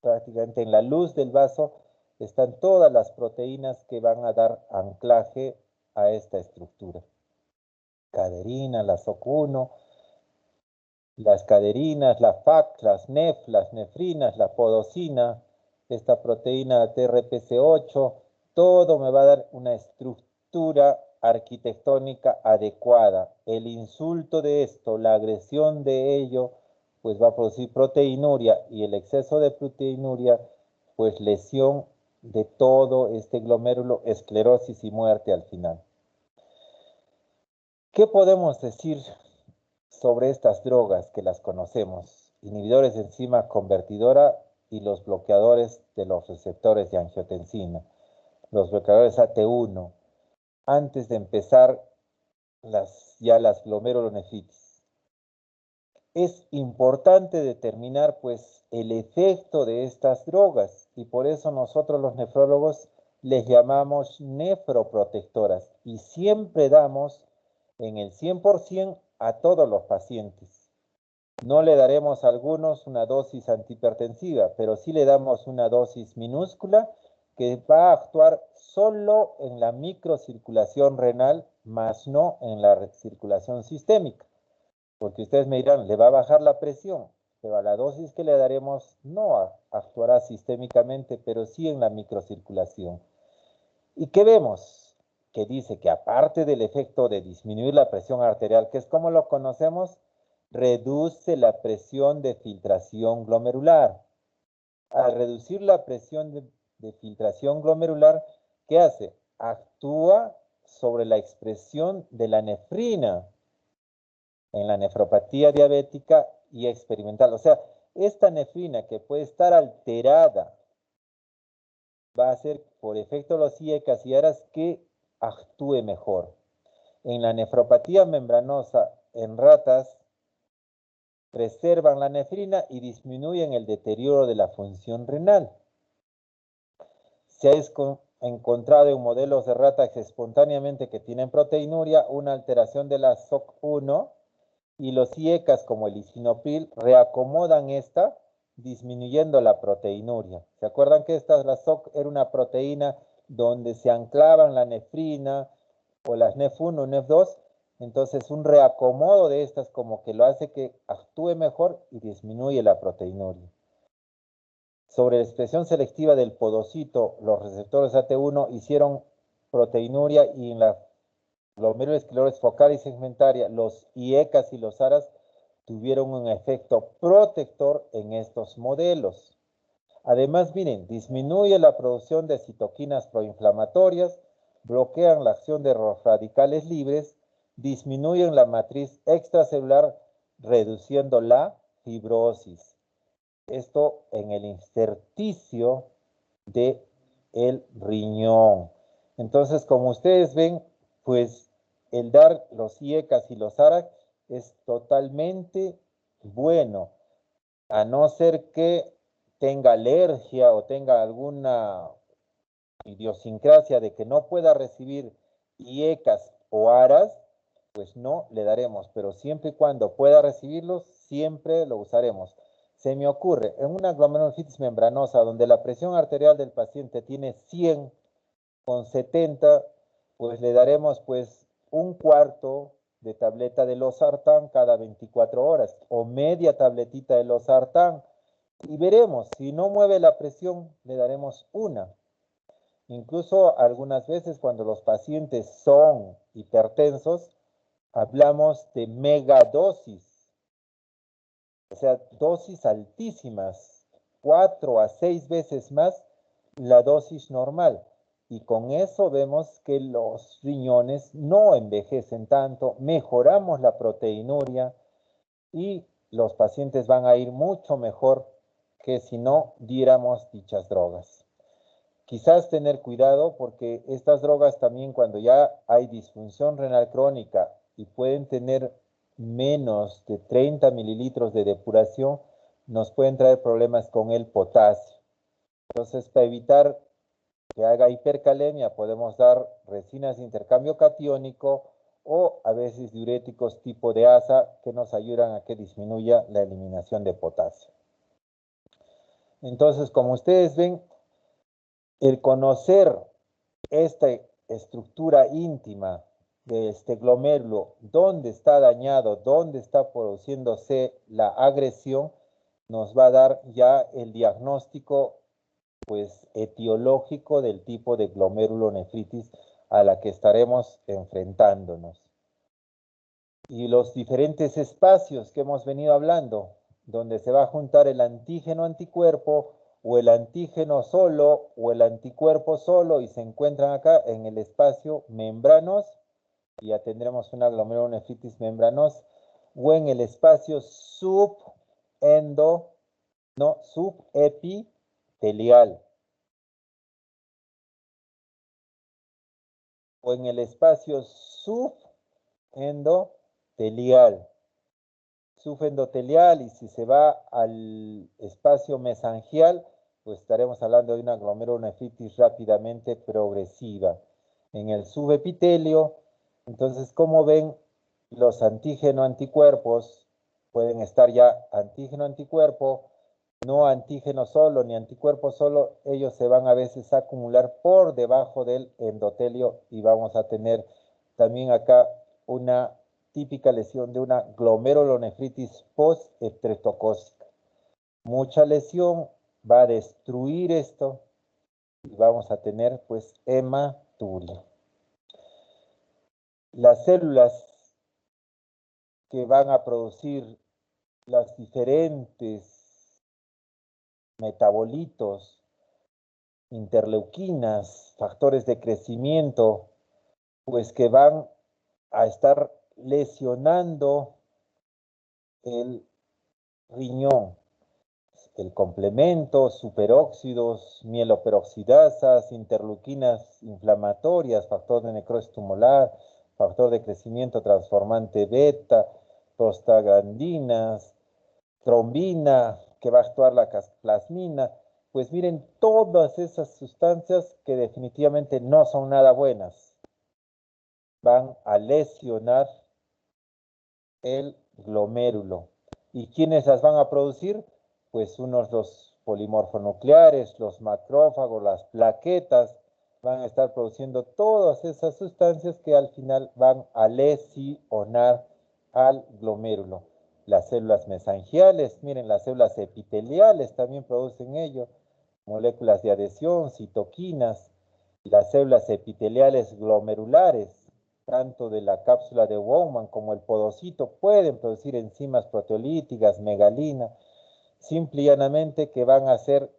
prácticamente en la luz del vaso, están todas las proteínas que van a dar anclaje a esta estructura. Caderina, la SOC1, las caderinas, la FAC, las NEF, las nefrinas, la podocina, esta proteína TRPC8, todo me va a dar una estructura arquitectónica adecuada. El insulto de esto, la agresión de ello, pues va a producir proteinuria y el exceso de proteinuria, pues lesión de todo este glomérulo, esclerosis y muerte al final. ¿Qué podemos decir sobre estas drogas que las conocemos? Inhibidores de enzima convertidora y los bloqueadores de los receptores de angiotensina, los bloqueadores AT1, antes de empezar las glomerulonefritis. Es importante determinar pues el efecto de estas drogas y por eso nosotros los nefrólogos les llamamos nefroprotectoras y siempre damos en el 100% a todos los pacientes. No le daremos a algunos una dosis antihipertensiva, pero sí le damos una dosis minúscula que va a actuar solo en la microcirculación renal, más no en la circulación sistémica. Porque ustedes me dirán, ¿le va a bajar la presión? Pero a la dosis que le daremos no actuará sistémicamente, pero sí en la microcirculación. ¿Y qué vemos? Que dice que aparte del efecto de disminuir la presión arterial, que es como lo conocemos, reduce la presión de filtración glomerular. Al reducir la presión de filtración glomerular, ¿qué hace? Actúa sobre la expresión de la nefrina en la nefropatía diabética y experimental. O sea, esta nefrina que puede estar alterada va a hacer por efecto de los IECAS y ARAS que actúe mejor. En la nefropatía membranosa en ratas preservan la nefrina y disminuyen el deterioro de la función renal. Se ha encontrado en modelos de ratas espontáneamente que tienen proteinuria una alteración de la SOC1 y los IECAS como el lisinopril reacomodan esta disminuyendo la proteinuria. ¿Se acuerdan que la SOC era una proteína donde se anclaban la nefrina o las NEF1, NEF2? Entonces un reacomodo de estas como que lo hace que actúe mejor y disminuye la proteinuria. Sobre la expresión selectiva del podocito, los receptores AT1 hicieron proteinuria y en la glomerulosclerosis focal y segmentaria, los IECAS y los ARAS tuvieron un efecto protector en estos modelos. Además, miren, disminuye la producción de citoquinas proinflamatorias, bloquean la acción de los radicales libres, disminuyen la matriz extracelular, reduciendo la fibrosis. Esto en el intersticio del riñón. Entonces, como ustedes ven, pues el dar los IECAS y los ARAS es totalmente bueno, a no ser que tenga alergia o tenga alguna idiosincrasia de que no pueda recibir IECAS o ARAS, pues no le daremos, pero siempre y cuando pueda recibirlos, siempre lo usaremos. Se me ocurre, en una glomerulonefritis membranosa donde la presión arterial del paciente tiene 100 con 70, pues le daremos pues un cuarto de tableta de losartán cada 24 horas o media tabletita de losartán y veremos, si no mueve la presión, le daremos una. Incluso algunas veces cuando los pacientes son hipertensos, hablamos de megadosis, o sea, dosis altísimas, 4 a 6 veces más la dosis normal. Y con eso vemos que los riñones no envejecen tanto, mejoramos la proteinuria y los pacientes van a ir mucho mejor que si no diéramos dichas drogas. Quizás tener cuidado porque estas drogas también cuando ya hay disfunción renal crónica y pueden tener menos de 30 mililitros de depuración, nos pueden traer problemas con el potasio. Entonces, para evitar que haga hipercalemia, podemos dar resinas de intercambio catiónico o a veces diuréticos tipo de asa que nos ayudan a que disminuya la eliminación de potasio. Entonces, como ustedes ven, el conocer esta estructura íntima de este glomérulo, dónde está dañado, dónde está produciéndose la agresión, nos va a dar ya el diagnóstico pues etiológico del tipo de glomerulonefritis a la que estaremos enfrentándonos. Y los diferentes espacios que hemos venido hablando, donde se va a juntar el antígeno anticuerpo o el antígeno solo o el anticuerpo solo y se encuentran acá en el espacio membranos, y ya tendremos una glomerulonefritis membranosa, o en el espacio subepitelial, o en el espacio subendotelial. Subendotelial, y si se va al espacio mesangial, pues estaremos hablando de una glomerulonefritis rápidamente progresiva. En el subepitelio, entonces, como ven, los antígeno-anticuerpos pueden estar ya antígeno-anticuerpo, no antígeno solo ni anticuerpo solo, ellos se van a veces a acumular por debajo del endotelio y vamos a tener también acá una típica lesión de una glomerulonefritis post-estreptocócica. Mucha lesión va a destruir esto y vamos a tener pues hematuria. Las células que van a producir las diferentes metabolitos, interleuquinas, factores de crecimiento, pues que van a estar lesionando el riñón, el complemento, superóxidos, mieloperoxidasas, interleuquinas inflamatorias, factor de necrosis tumoral, factor de crecimiento transformante beta, prostaglandinas, trombina, que va a actuar la plasmina. Pues miren, todas esas sustancias que definitivamente no son nada buenas, van a lesionar el glomérulo. ¿Y quiénes las van a producir? Pues los polimorfonucleares, los macrófagos, las plaquetas, van a estar produciendo todas esas sustancias que al final van a lesionar al glomérulo. Las células mesangiales, miren, las células epiteliales también producen ello, moléculas de adhesión, citoquinas, las células epiteliales glomerulares, tanto de la cápsula de Bowman como el podocito, pueden producir enzimas proteolíticas, megalina, simple y llanamente que van a ser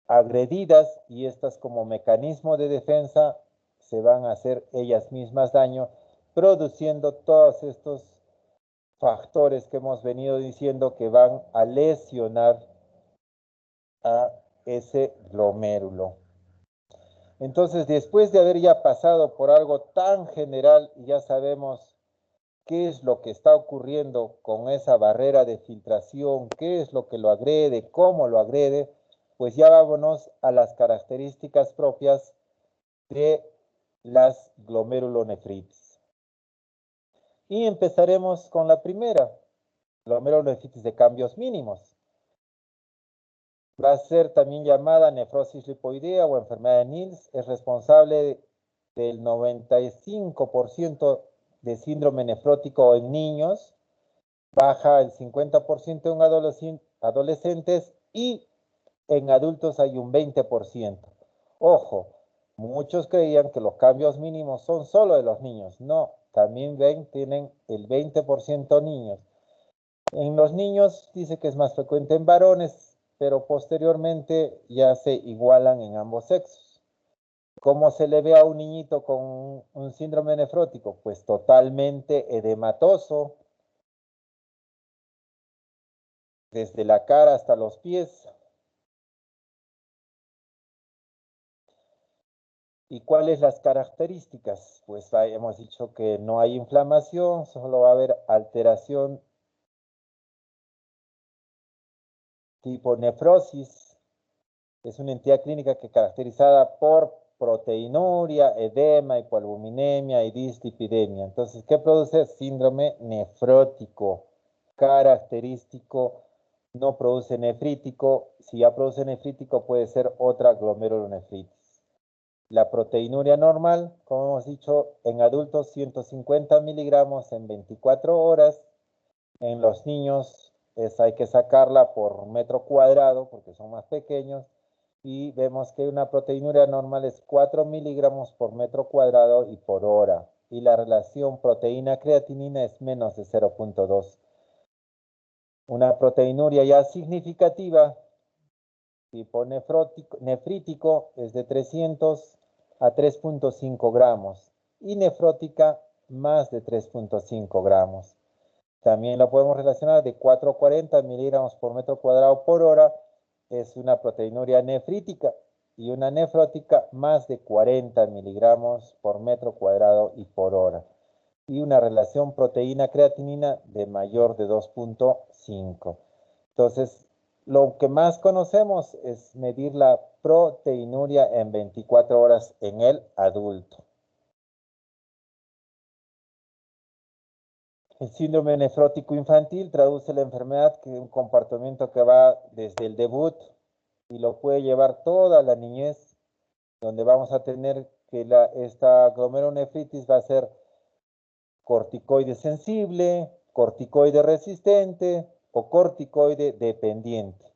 agredidas y estas como mecanismo de defensa se van a hacer ellas mismas daño, produciendo todos estos factores que hemos venido diciendo que van a lesionar a ese glomérulo. Entonces, después de haber ya pasado por algo tan general y ya sabemos qué es lo que está ocurriendo con esa barrera de filtración, qué es lo que lo agrede, cómo lo agrede, pues ya vámonos a las características propias de las glomerulonefritis. Y empezaremos con la primera, glomerulonefritis de cambios mínimos. Va a ser también llamada nefrosis lipoidea o enfermedad de Nils. Es responsable del 95% de síndrome nefrótico en niños, baja el 50% en adolescentes y en adultos hay un 20%. Ojo, muchos creían que los cambios mínimos son solo de los niños. No, también tienen el 20% niños. En los niños dice que es más frecuente en varones, pero posteriormente ya se igualan en ambos sexos. ¿Cómo se le ve a un niñito con un síndrome nefrótico? Pues totalmente edematoso, desde la cara hasta los pies. ¿Y cuáles las características? Pues hemos dicho que no hay inflamación, solo va a haber alteración tipo nefrosis. Es una entidad clínica que caracterizada por proteinuria, edema, hipoalbuminemia y dislipidemia. Entonces, ¿qué produce? Síndrome nefrótico, característico, no produce nefrítico. Si ya produce nefrítico, puede ser otra glomerulonefritis. La proteinuria normal, como hemos dicho, en adultos 150 miligramos en 24 horas. En los niños hay que sacarla por metro cuadrado porque son más pequeños. Y vemos que una proteinuria normal es 4 miligramos por metro cuadrado y por hora. Y la relación proteína-creatinina es menos de 0.2. Una proteinuria ya significativa, tipo nefrítico, es de 300 a 3.5 gramos. Y nefrótica, más de 3.5 gramos. También lo podemos relacionar de 4 a 40 miligramos por metro cuadrado por hora. Es una proteinuria nefrítica y una nefrótica más de 40 miligramos por metro cuadrado y por hora. Y una relación proteína-creatinina de mayor de 2.5. Entonces, lo que más conocemos es medir la proteinuria en 24 horas en el adulto. El síndrome nefrótico infantil traduce la enfermedad que es un comportamiento que va desde el debut y lo puede llevar toda la niñez, donde vamos a tener que esta glomerulonefritis va a ser corticoide sensible, corticoide resistente o corticoide dependiente.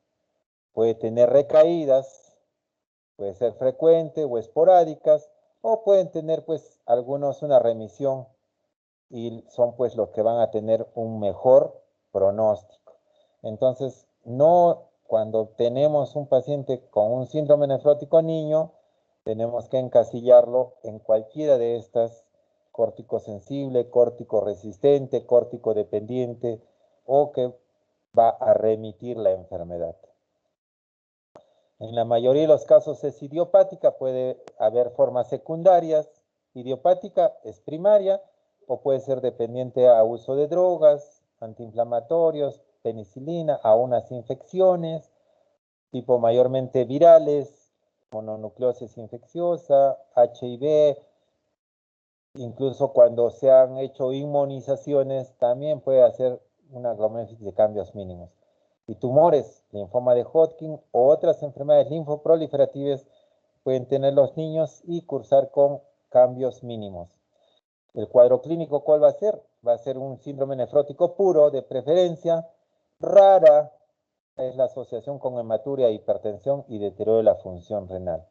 Puede tener recaídas, puede ser frecuente o esporádicas, o pueden tener pues algunos una remisión y son pues los que van a tener un mejor pronóstico. Entonces, no cuando tenemos un paciente con un síndrome nefrótico niño, tenemos que encasillarlo en cualquiera de estas: córtico sensible, córtico resistente, córtico dependiente, o que va a remitir la enfermedad. En la mayoría de los casos es idiopática, puede haber formas secundarias. Idiopática es primaria o puede ser dependiente a uso de drogas, antiinflamatorios, penicilina, a unas infecciones, tipo mayormente virales, mononucleosis infecciosa, HIV. Incluso cuando se han hecho inmunizaciones, también puede hacer una glomerulonefritis de cambios mínimos. Y tumores, linfoma de Hodgkin o otras enfermedades linfoproliferativas pueden tener los niños y cursar con cambios mínimos. El cuadro clínico, ¿cuál va a ser? Va a ser un síndrome nefrótico puro, de preferencia. Rara es la asociación con hematuria, hipertensión y deterioro de la función renal.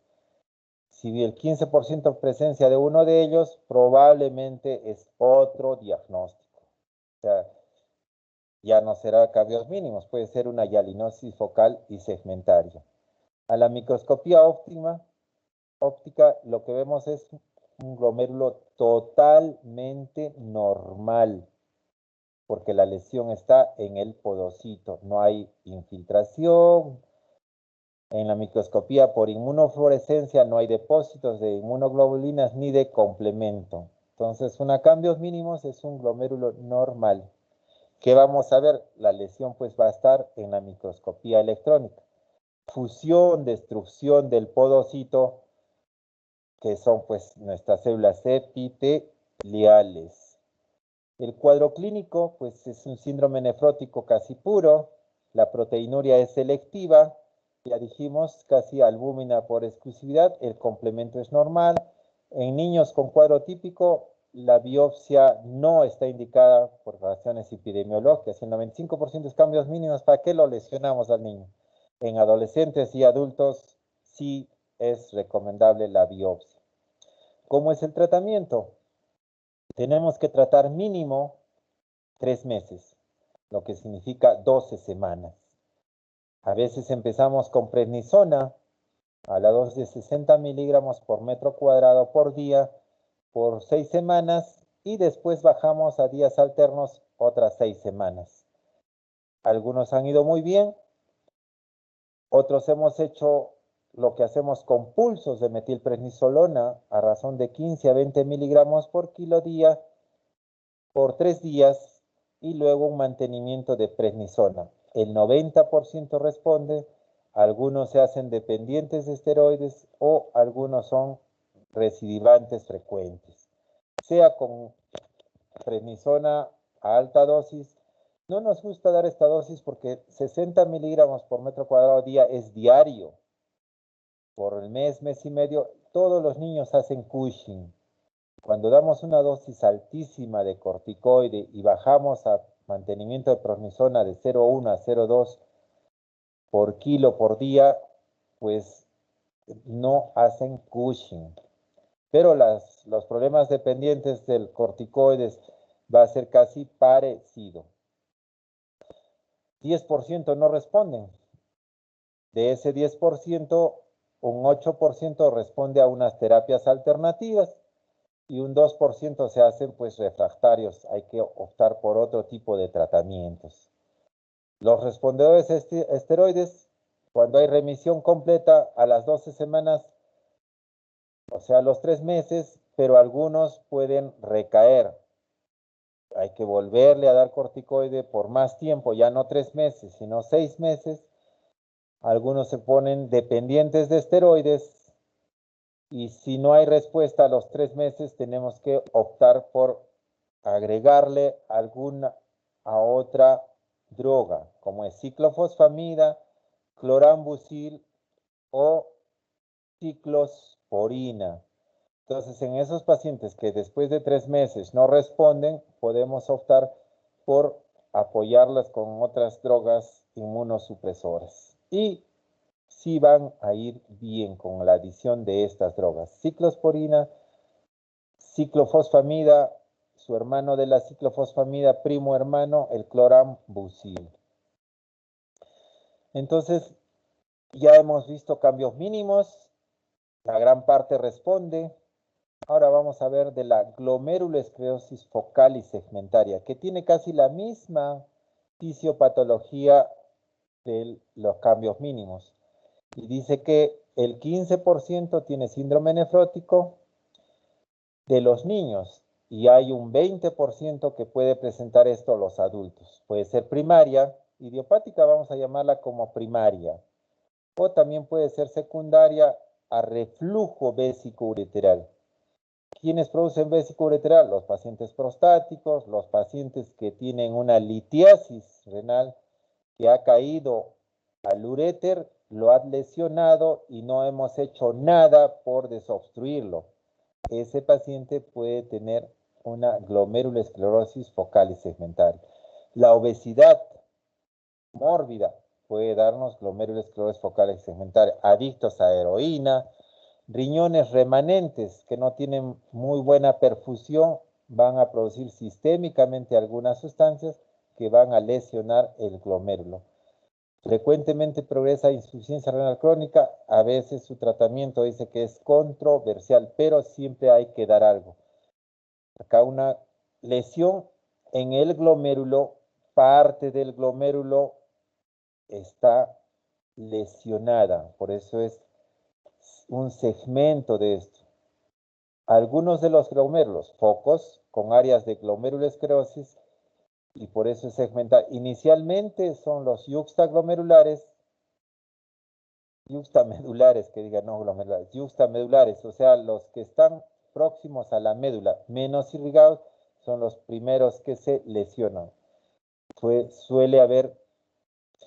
Si el 15% presencia de uno de ellos, probablemente es otro diagnóstico. O sea, ya no será cambios mínimos, puede ser una hialinosis focal y segmentaria. A la microscopía óptica, lo que vemos es un glomérulo totalmente normal, porque la lesión está en el podocito, no hay infiltración. En la microscopía por inmunofluorescencia no hay depósitos de inmunoglobulinas ni de complemento. Entonces, a cambios mínimos es un glomérulo normal. ¿Qué vamos a ver? La lesión pues va a estar en la microscopía electrónica. Fusión, destrucción del podocito, que son pues nuestras células epiteliales. El cuadro clínico pues es un síndrome nefrótico casi puro. La proteinuria es selectiva. Ya dijimos, casi albúmina por exclusividad. El complemento es normal. En niños con cuadro típico, la biopsia no está indicada por razones epidemiológicas. El 95% es cambios mínimos. ¿Para qué lo lesionamos al niño? En adolescentes y adultos sí es recomendable la biopsia. ¿Cómo es el tratamiento? Tenemos que tratar mínimo 3 meses, lo que significa 12 semanas. A veces empezamos con prednisona a la dosis de 60 miligramos por metro cuadrado por día por 6 semanas y después bajamos a días alternos otras 6 semanas. algunos han ido muy bien, otros hemos hecho lo que hacemos con pulsos de metilprednisolona a razón de 15 a 20 miligramos por kilo día por 3 días y luego un mantenimiento de prednisona. El 90% responde, algunos se hacen dependientes de esteroides o algunos son recidivantes frecuentes. Sea con prednisona a alta dosis, no nos gusta dar esta dosis porque 60 miligramos por metro cuadrado día es diario. Por el mes, mes y medio, todos los niños hacen Cushing. Cuando damos una dosis altísima de corticoide y bajamos a mantenimiento de prednisona de 0,1 a 0,2 por kilo por día, pues no hacen Cushing. Pero los problemas dependientes del corticoides va a ser casi parecido. 10% no responden. De ese 10%, un 8% responde a unas terapias alternativas y un 2% se hacen pues refractarios. Hay que optar por otro tipo de tratamientos. Los respondedores esteroides, cuando hay remisión completa a las 12 semanas, o sea, a los 3 meses, pero algunos pueden recaer. Hay que volverle a dar corticoide por más tiempo, ya no 3 meses, sino 6 meses. Algunos se ponen dependientes de esteroides y si no hay respuesta a los 3 meses, tenemos que optar por agregarle alguna a otra droga, como es ciclofosfamida, clorambucil o ciclosporina. Entonces, en esos pacientes que después de 3 meses no responden, podemos optar por apoyarlas con otras drogas inmunosupresoras. Y sí van a ir bien con la adición de estas drogas. Ciclosporina, ciclofosfamida, su hermano de la ciclofosfamida, primo hermano, el clorambucil. Entonces, ya hemos visto cambios mínimos, la gran parte responde. Ahora vamos a ver de la glomerulosclerosis focal y segmentaria, que tiene casi la misma fisiopatología de los cambios mínimos. Y dice que el 15% tiene síndrome nefrótico de los niños y hay un 20% que puede presentar esto a los adultos. Puede ser primaria, idiopática vamos a llamarla como primaria, o también puede ser secundaria a reflujo vésico-ureteral. ¿Quiénes producen vésico-ureteral? Los pacientes prostáticos, los pacientes que tienen una litiasis renal que ha caído al uréter, lo ha lesionado y no hemos hecho nada por desobstruirlo. Ese paciente puede tener una glomerulosclerosis focal y segmentaria. La obesidad mórbida puede darnos glomerulosclerosis focal y segmentaria. Adictos a heroína, riñones remanentes que no tienen muy buena perfusión van a producir sistémicamente algunas sustancias que van a lesionar el glomérulo. Frecuentemente progresa a insuficiencia renal crónica, a veces su tratamiento dice que es controversial, pero siempre hay que dar algo. Acá una lesión en el glomérulo, parte del glomérulo está lesionada, por eso es un segmento de esto. Algunos de los glomérulos, focos con áreas de glomerulosclerosis, y por eso es segmental. Inicialmente son los yuxtamedulares, o sea, los que están próximos a la médula, menos irrigados, son los primeros que se lesionan. Suele haber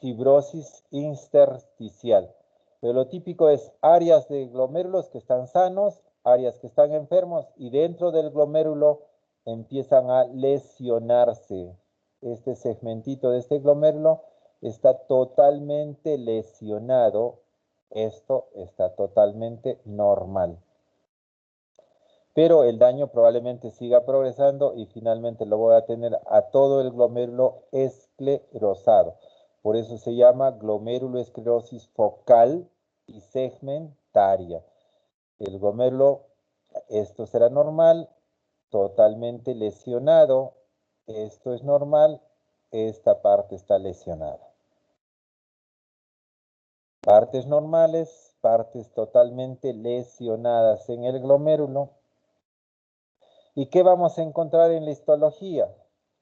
fibrosis intersticial, pero lo típico es áreas de glomérulos que están sanos, áreas que están enfermos, y dentro del glomérulo empiezan a lesionarse. Este segmentito de este glomérulo está totalmente lesionado. Esto está totalmente normal. Pero el daño probablemente siga progresando y finalmente lo voy a tener a todo el glomérulo esclerosado. Por eso se llama glomerulosclerosis focal y segmentaria. El glomérulo, esto será normal, totalmente lesionado. Esto es normal esta parte está lesionada. Partes normales, partes totalmente lesionadas en el glomérulo. ¿Y qué vamos a encontrar en la histología?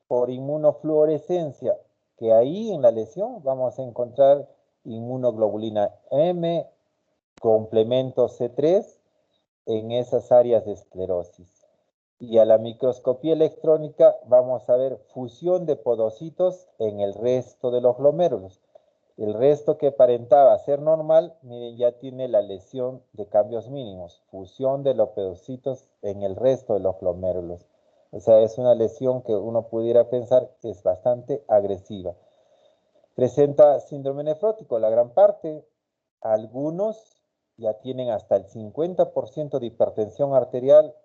Por inmunofluorescencia, que ahí en la lesión vamos a encontrar inmunoglobulina M, complemento C3 en esas áreas de esclerosis. Y a la microscopía electrónica vamos a ver fusión de podocitos en el resto de los glomérulos. El resto que aparentaba ser normal, miren, ya tiene la lesión de cambios mínimos, fusión de los podocitos en el resto de los glomérulos. O sea, es una lesión que uno pudiera pensar que es bastante agresiva. Presenta síndrome nefrótico, la gran parte. Algunos ya tienen hasta el 50% de hipertensión arterial,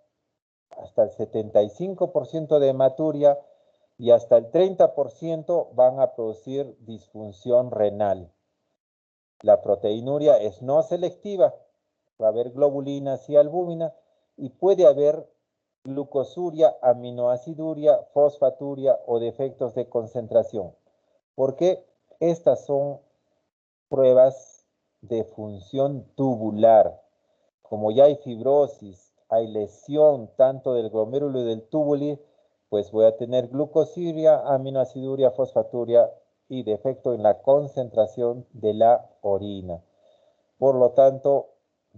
hasta el 75% de hematuria y hasta el 30% van a producir disfunción renal. La proteinuria es no selectiva, va a haber globulinas y albúmina y puede haber glucosuria, aminoaciduria, fosfaturia o defectos de concentración. Porque estas son pruebas de función tubular. Como ya hay fibrosis, hay lesión tanto del glomérulo y del túbulo, pues voy a tener glucosuria, aminoaciduria, fosfaturia y defecto en la concentración de la orina. Por lo tanto,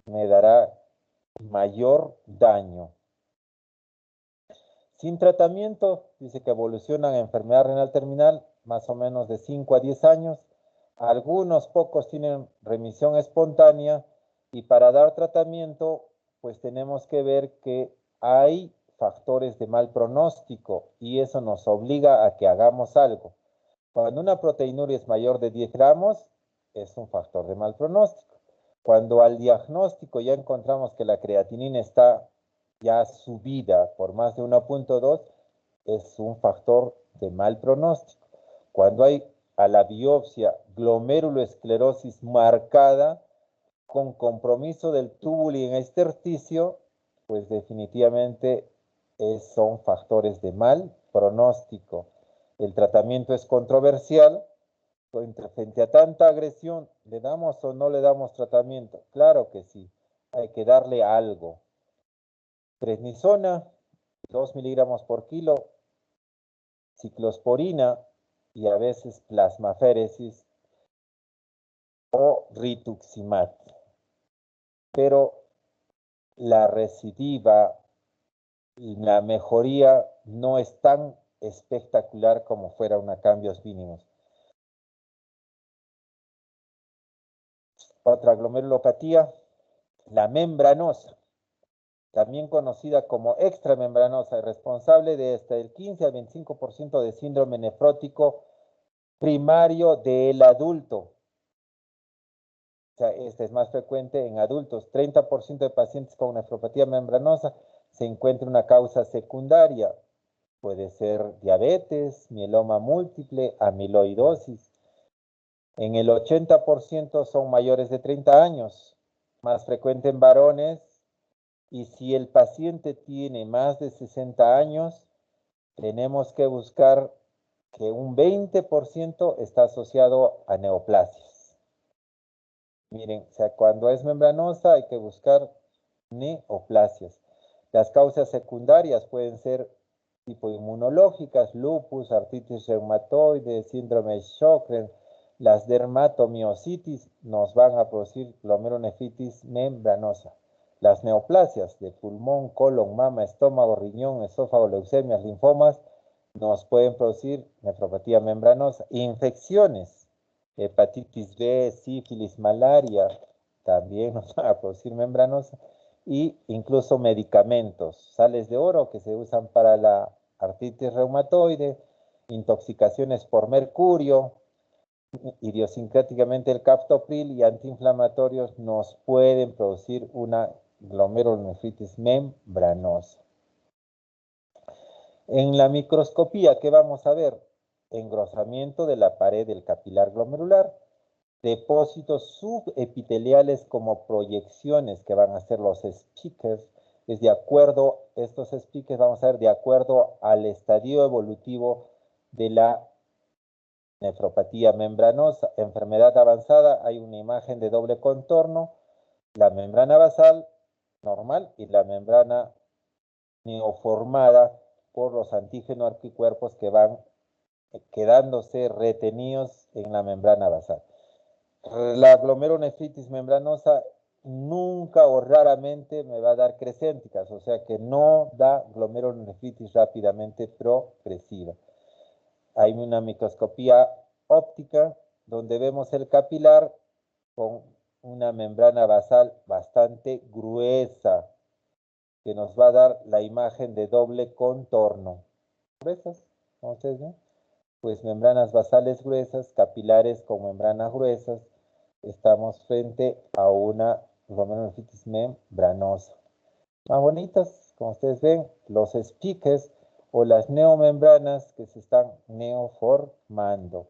me dará mayor daño. Sin tratamiento, dice que evolucionan a enfermedad renal terminal, más o menos de 5 a 10 años. Algunos pocos tienen remisión espontánea y para dar tratamiento, pues tenemos que ver que hay factores de mal pronóstico y eso nos obliga a que hagamos algo. Cuando una proteinuria es mayor de 10 gramos, es un factor de mal pronóstico. Cuando al diagnóstico ya encontramos que la creatinina está ya subida por más de 1.2, es un factor de mal pronóstico. Cuando hay a la biopsia glomeruloesclerosis marcada con compromiso del túbulo en intersticio, pues definitivamente son factores de mal pronóstico. El tratamiento es controversial. Frente a tanta agresión, ¿le damos o no le damos tratamiento? Claro que sí, hay que darle algo. Prednisona, 2 miligramos por kilo, ciclosporina y a veces plasmaféresis o rituximab. Pero la recidiva y la mejoría no es tan espectacular como fuera una cambios mínimos. Otra glomerulopatía, la membranosa, también conocida como extramembranosa, responsable de hasta el 15 al 25% de síndrome nefrótico primario del adulto. O sea, este es más frecuente en adultos. 30% de pacientes con nefropatía membranosa se encuentra una causa secundaria. Puede ser diabetes, mieloma múltiple, amiloidosis. En el 80% son mayores de 30 años, más frecuente en varones. Y si el paciente tiene más de 60 años, tenemos que buscar que un 20% está asociado a neoplasias. Miren, o sea, cuando es membranosa hay que buscar neoplasias. Las causas secundarias pueden ser tipo inmunológicas, lupus, artritis reumatoide, síndrome de Sjögren. Las dermatomiositis nos van a producir glomerulonefritis membranosa. Las neoplasias de pulmón, colon, mama, estómago, riñón, esófago, leucemias, linfomas, nos pueden producir nefropatía membranosa. Infecciones, hepatitis B, sífilis, malaria, también nos van a producir membranosa. Y incluso medicamentos, sales de oro que se usan para la artritis reumatoide, intoxicaciones por mercurio, idiosincráticamente el captopril y antiinflamatorios nos pueden producir una glomerulonefritis membranosa. En la microscopía, ¿qué vamos a ver? Engrosamiento de la pared del capilar glomerular, depósitos subepiteliales como proyecciones que van a ser los speakers, es de acuerdo, estos speakers vamos a ver de acuerdo al estadio evolutivo de la nefropatía membranosa, enfermedad avanzada, hay una imagen de doble contorno, la membrana basal normal y la membrana neoformada por los antígenos anticuerpos que van quedándose retenidos en la membrana basal. La glomerulonefritis membranosa nunca o raramente me va a dar crescénticas, o sea que no da glomerulonefritis rápidamente progresiva. Hay una microscopía óptica donde vemos el capilar con una membrana basal bastante gruesa que nos va a dar la imagen de doble contorno. Gruesas, como ustedes ven, pues membranas basales gruesas, capilares con membranas gruesas. Estamos frente a una glomerulonefritis membranosa. Más bonitas, como ustedes ven, los espiques o las neomembranas que se están neoformando.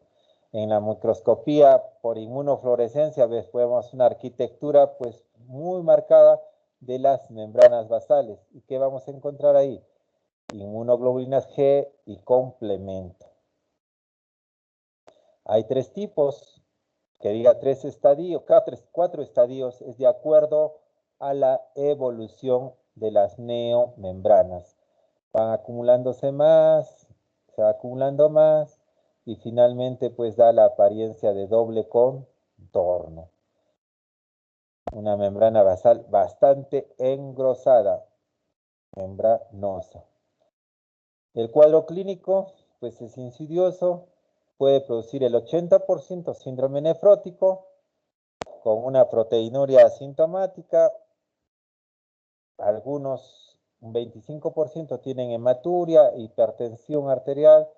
En la microscopía por inmunofluorescencia vemos una arquitectura pues muy marcada de las membranas basales. ¿Y qué vamos a encontrar ahí? Inmunoglobulinas G y complemento. Hay tres tipos, que diga tres estadios, cuatro estadios, es de acuerdo a la evolución de las neomembranas. Van acumulándose más, se va acumulando más, y finalmente pues da la apariencia de doble contorno. Una membrana basal bastante engrosada, membranosa. El cuadro clínico pues es insidioso, puede producir el 80% síndrome nefrótico, con una proteinuria asintomática, algunos, un 25% tienen hematuria, hipertensión arterial,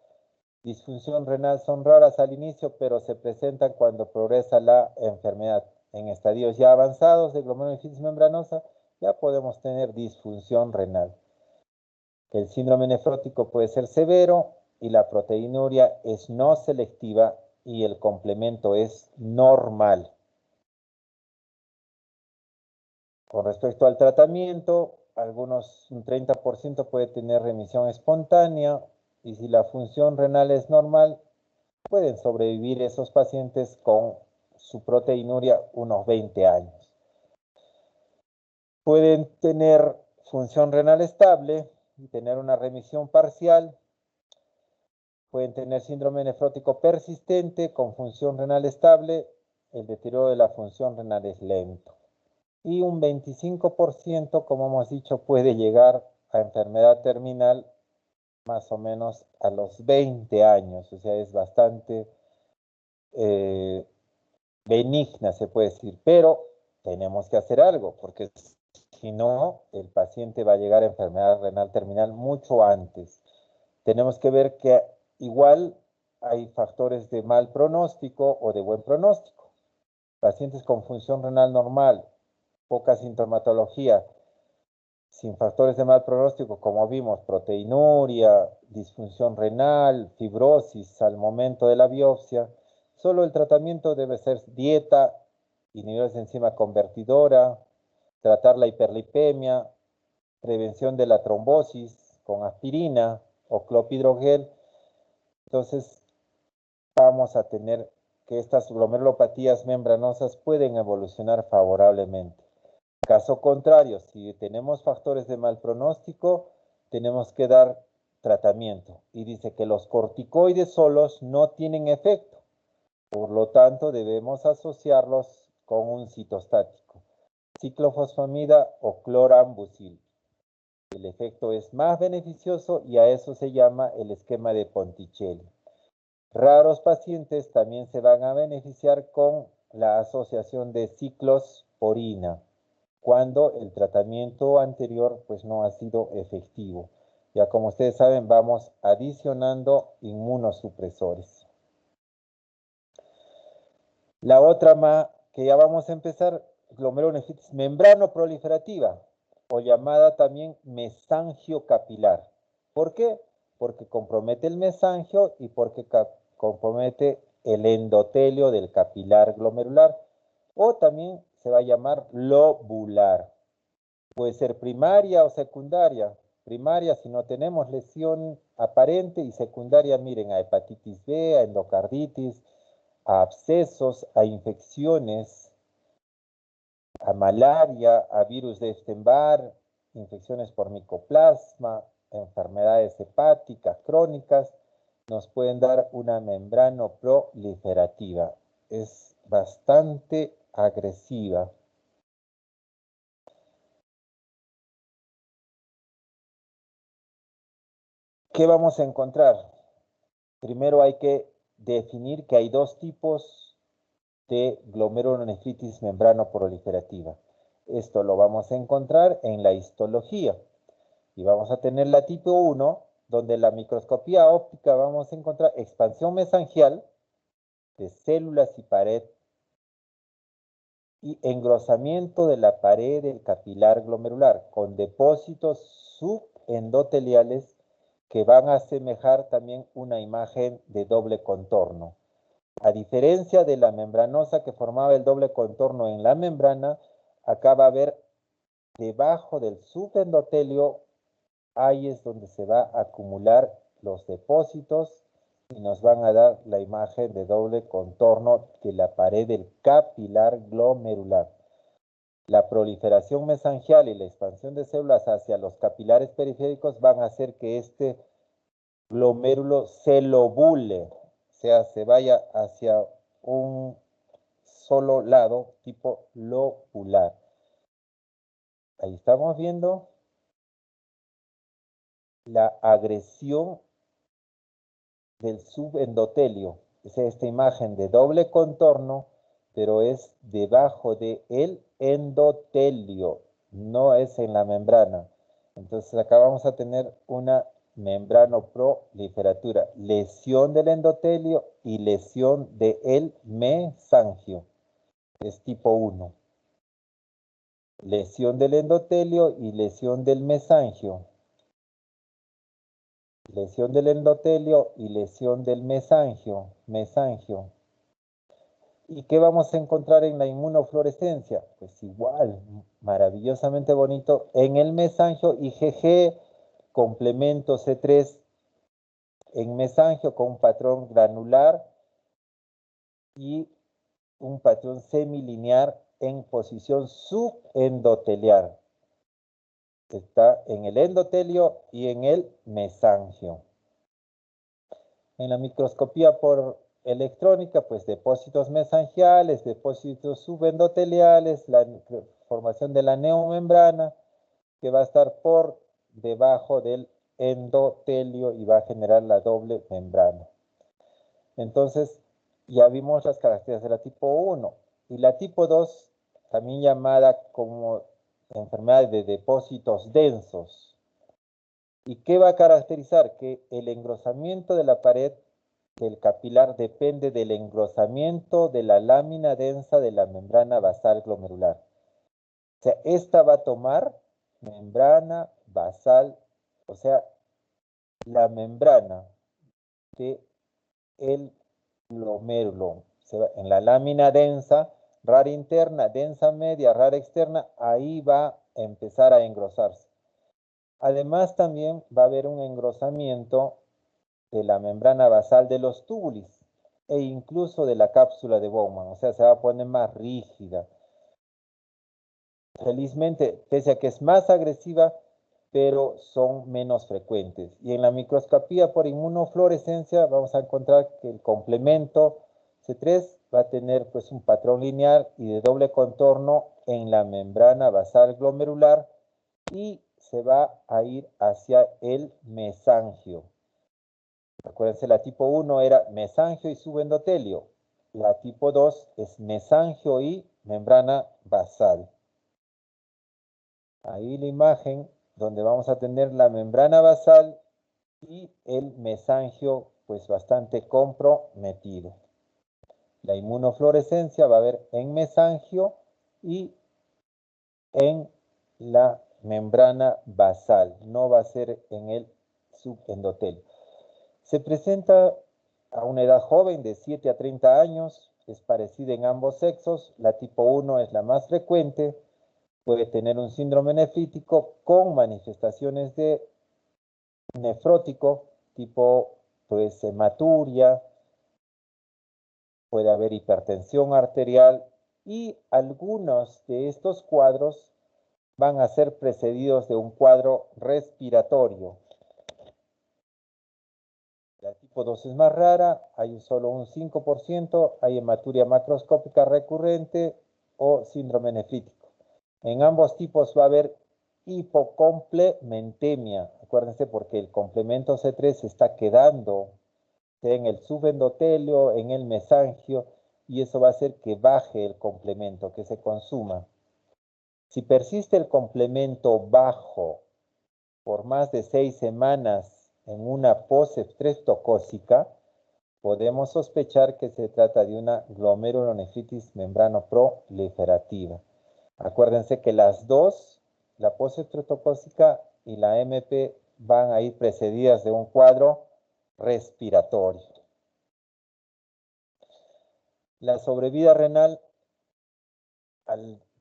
disfunción renal son raras al inicio, pero se presentan cuando progresa la enfermedad. En estadios ya avanzados de glomerulonefritis membranosa, ya podemos tener disfunción renal. El síndrome nefrótico puede ser severo y la proteinuria es no selectiva y el complemento es normal. Con respecto al tratamiento, un 30% puede tener remisión espontánea y si la función renal es normal, pueden sobrevivir esos pacientes con su proteinuria unos 20 años. Pueden tener función renal estable y tener una remisión parcial. Pueden tener síndrome nefrótico persistente con función renal estable. El deterioro de la función renal es lento. Y un 25%, como hemos dicho, puede llegar a enfermedad terminal más o menos a los 20 años. O sea, es bastante benigna, se puede decir. Pero tenemos que hacer algo, porque si no, el paciente va a llegar a enfermedad renal terminal mucho antes. Tenemos que ver que igual hay factores de mal pronóstico o de buen pronóstico. Pacientes con función renal normal, poca sintomatología, sin factores de mal pronóstico, como vimos, proteinuria, disfunción renal, fibrosis al momento de la biopsia, solo el tratamiento debe ser dieta y niveles de enzima convertidora, tratar la hiperlipemia, prevención de la trombosis con aspirina o clopidogrel. Entonces, vamos a tener que estas glomerulopatías membranosas pueden evolucionar favorablemente. Caso contrario, si tenemos factores de mal pronóstico, tenemos que dar tratamiento. Y dice que los corticoides solos no tienen efecto. Por lo tanto, debemos asociarlos con un citostático, ciclofosfamida o clorambucil. El efecto es más beneficioso y a eso se llama el esquema de Ponticelli. Raros pacientes también se van a beneficiar con la asociación de ciclosporina, cuando el tratamiento anterior pues no ha sido efectivo. Ya como ustedes saben, vamos adicionando inmunosupresores. La otra que ya vamos a empezar, glomerulonefritis membranoproliferativa, o llamada también mesangio capilar. ¿Por qué? Porque compromete el mesangio y porque compromete el endotelio del capilar glomerular, o también se va a llamar lobular. Puede ser primaria o secundaria. primaria, si no tenemos lesión aparente, y secundaria, miren, a hepatitis B, a endocarditis, a abscesos, a infecciones, a malaria, a virus de Epstein-Barr, infecciones por micoplasma, enfermedades hepáticas crónicas, nos pueden dar una membrana proliferativa. Es bastante agresiva. ¿Qué vamos a encontrar? Primero hay que definir que hay dos tipos de glomerulonefritis membrana proliferativa. Esto lo vamos a encontrar en la histología. Y vamos a tener la tipo 1, donde en la microscopía óptica vamos a encontrar expansión mesangial de células y pared y engrosamiento de la pared del capilar glomerular con depósitos subendoteliales que van a asemejar también una imagen de doble contorno. A diferencia de la membranosa que formaba el doble contorno en la membrana, acá va a haber debajo del subendotelio, ahí es donde se va a acumular los depósitos y nos van a dar la imagen de doble contorno de la pared del capilar glomerular. La proliferación mesangial y la expansión de células hacia los capilares periféricos van a hacer que este glomérulo se lobule, o sea, se vaya hacia un solo lado, tipo lobular. Ahí estamos viendo la agresión del subendotelio. Es esta imagen de doble contorno, pero es debajo del endotelio, no es en la membrana. Entonces acá vamos a tener una membranoproliferatura, lesión del endotelio y lesión del mesangio. Es tipo 1. Lesión del endotelio y lesión del mesangio. Lesión del endotelio y lesión del mesangio. ¿Y qué vamos a encontrar en la inmunofluorescencia? Pues igual, maravillosamente bonito. En el mesangio, IgG, complemento C3 en mesangio con un patrón granular y un patrón semilinear en posición subendoteliar. Está en el endotelio y en el mesangio. En la microscopía por electrónica, pues depósitos mesangiales, depósitos subendoteliales, la formación de la neomembrana, que va a estar por debajo del endotelio y va a generar la doble membrana. Entonces, ya vimos las características de la tipo 1. Y la tipo 2, también llamada como enfermedad de depósitos densos. ¿Y qué va a caracterizar? Que el engrosamiento de la pared del capilar depende del engrosamiento de la lámina densa de la membrana basal glomerular. O sea, esta va a tomar membrana basal, o sea, la membrana de el glomérulo. En la lámina densa, rara interna, densa media, rara externa, ahí va a empezar a engrosarse. Además, también va a haber un engrosamiento de la membrana basal de los túbulos e incluso de la cápsula de Bowman, o sea, se va a poner más rígida. Felizmente, pese a que es más agresiva, pero son menos frecuentes. Y en la microscopía por inmunofluorescencia vamos a encontrar que el complemento C3 va a tener pues un patrón lineal y de doble contorno en la membrana basal glomerular y se va a ir hacia el mesangio. Acuérdense, la tipo 1 era mesangio y subendotelio. La tipo 2 es mesangio y membrana basal. Ahí la imagen donde vamos a tener la membrana basal y el mesangio pues bastante comprometido. La inmunofluorescencia va a haber en mesangio y en la membrana basal, no va a ser en el subendotelio. Se presenta a una edad joven de 7 a 30 años, es parecida en ambos sexos, la tipo 1 es la más frecuente, puede tener un síndrome nefrítico con manifestaciones de nefrótico, tipo pues hematuria, puede haber hipertensión arterial y algunos de estos cuadros van a ser precedidos de un cuadro respiratorio. La tipo 2 es más rara, hay solo un 5%, hay hematuria macroscópica recurrente o síndrome nefrítico. En ambos tipos va a haber hipocomplementemia, acuérdense porque el complemento C3 se está quedando en el subendotelio, en el mesangio, y eso va a hacer que baje el complemento, que se consuma. Si persiste el complemento bajo por más de 6 semanas en una post-estreptocócica, podemos sospechar que se trata de una glomerulonefritis membranoproliferativa. Acuérdense que las dos, la post-estreptocócica y la MP, van a ir precedidas de un cuadro respiratorio. La sobrevida renal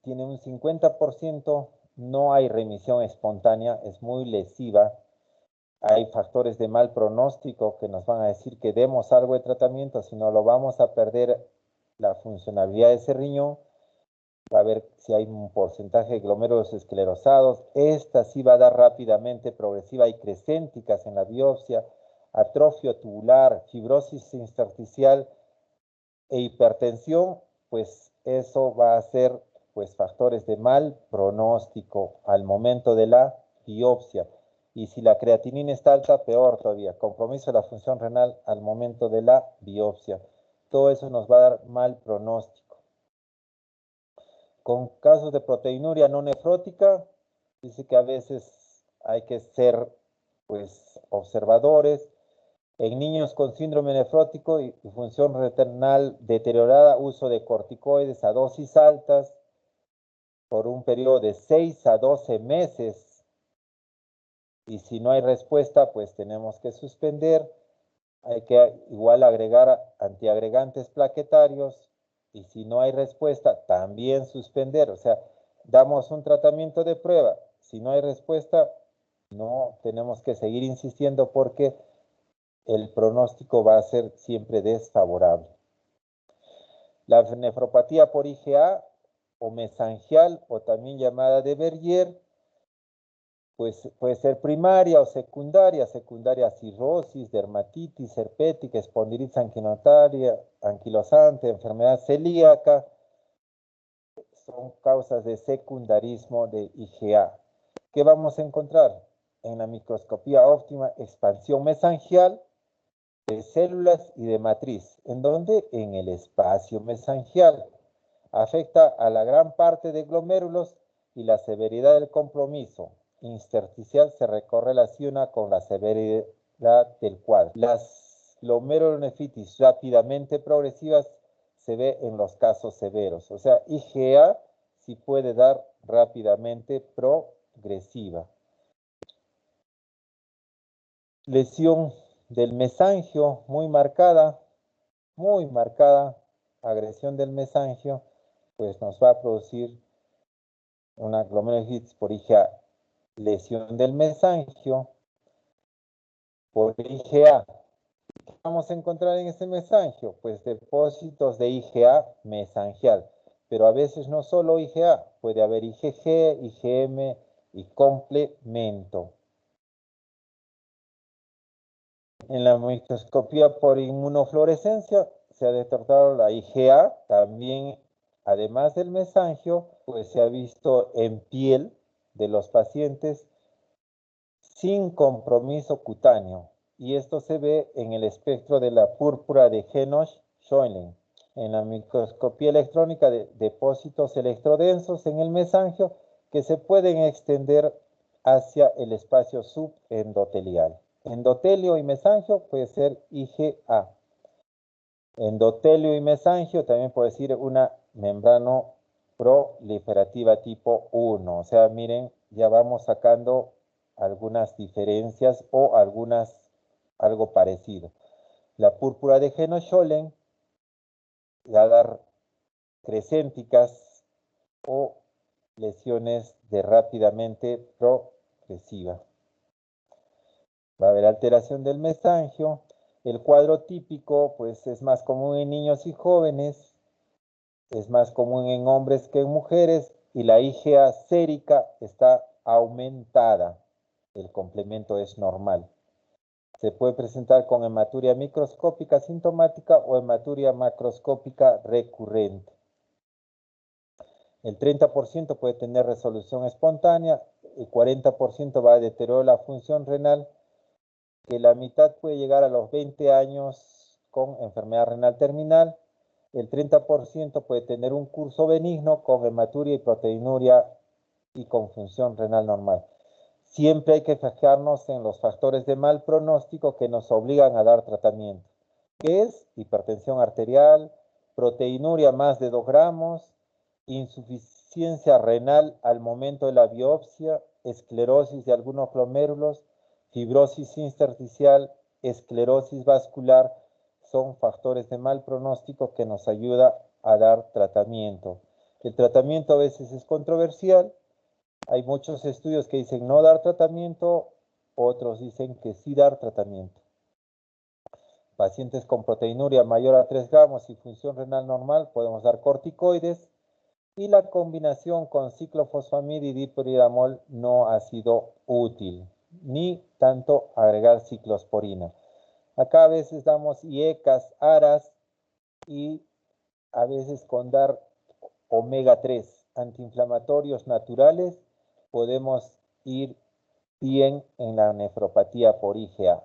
tiene un 50%, no hay remisión espontánea, es muy lesiva. Hay factores de mal pronóstico que nos van a decir que demos algo de tratamiento, si no lo vamos a perder la funcionalidad de ese riñón. Va a ver si hay un porcentaje de glomérulos esclerosados. Esta sí va a dar rápidamente progresiva y crescénticas en la biopsia, atrofia tubular, fibrosis intersticial e hipertensión, pues eso va a ser pues factores de mal pronóstico al momento de la biopsia. Y si la creatinina está alta, peor todavía, compromiso de la función renal al momento de la biopsia. Todo eso nos va a dar mal pronóstico. Con casos de proteinuria no nefrótica, dice que a veces hay que ser pues observadores. En niños con síndrome nefrótico y función renal deteriorada, uso de corticoides a dosis altas por un periodo de 6 a 12 meses. Y si no hay respuesta, pues tenemos que suspender. Hay que igual agregar antiagregantes plaquetarios. Y si no hay respuesta, también suspender. O sea, damos un tratamiento de prueba. Si no hay respuesta, no tenemos que seguir insistiendo porque el pronóstico va a ser siempre desfavorable. La nefropatía por IgA o mesangial o también llamada de Berger, pues puede ser primaria o secundaria, cirrosis, dermatitis herpética, espondilitis anquilosante, enfermedad celíaca, son causas de secundarismo de IgA. ¿Qué vamos a encontrar? En la microscopía óptima, expansión mesangial de células y de matriz. ¿En dónde? En el espacio mesangial. Afecta a la gran parte de glomérulos y la severidad del compromiso intersticial se correlaciona con la severidad del cuadro. Las glomerulonefritis rápidamente progresivas se ve en los casos severos. O sea, IgA sí puede dar rápidamente progresiva. Lesión del mesangio muy marcada, agresión del mesangio, pues nos va a producir una glomerulonefritis por IgA. Lesión del mesangio por IgA. ¿Qué vamos a encontrar en este mesangio? Pues depósitos de IgA mesangial, pero a veces no solo IgA, puede haber IgG, IgM y complemento. En la microscopía por inmunofluorescencia se ha detectado la IgA, también además del mesangio, pues se ha visto en piel de los pacientes sin compromiso cutáneo, y esto se ve en el espectro de la púrpura de Henoch-Schönlein. En la microscopía electrónica de depósitos electrodensos en el mesangio que se pueden extender hacia el espacio subendotelial. Endotelio y mesangio puede ser IgA. Endotelio y mesangio también puede ser una membrana proliferativa tipo 1. O sea, miren, ya vamos sacando algunas diferencias o algo parecido. La púrpura de Henoch-Schönlein va a dar crescénticas o lesiones de rápidamente progresiva. Va a haber alteración del mesangio. El cuadro típico, pues, es más común en niños y jóvenes, es más común en hombres que en mujeres, y la IgA sérica está aumentada. El complemento es normal. Se puede presentar con hematuria microscópica sintomática o hematuria macroscópica recurrente. El 30% puede tener resolución espontánea, el 40% va a deteriorar la función renal, que la mitad puede llegar a los 20 años con enfermedad renal terminal. El 30% puede tener un curso benigno con hematuria y proteinuria y con función renal normal. Siempre hay que fijarnos en los factores de mal pronóstico que nos obligan a dar tratamiento, que es hipertensión arterial, proteinuria más de 2 gramos, insuficiencia renal al momento de la biopsia, esclerosis de algunos glomérulos, fibrosis intersticial, esclerosis vascular, son factores de mal pronóstico que nos ayuda a dar tratamiento. El tratamiento a veces es controversial. Hay muchos estudios que dicen no dar tratamiento, otros dicen que sí dar tratamiento. Pacientes con proteinuria mayor a 3 gramos y función renal normal, podemos dar corticoides, y la combinación con ciclofosfamida y dipuriramol no ha sido útil, ni tanto agregar ciclosporina. Acá a veces damos IECAS, ARAS, y a veces con dar omega 3, antiinflamatorios naturales, podemos ir bien en la nefropatía por IgA.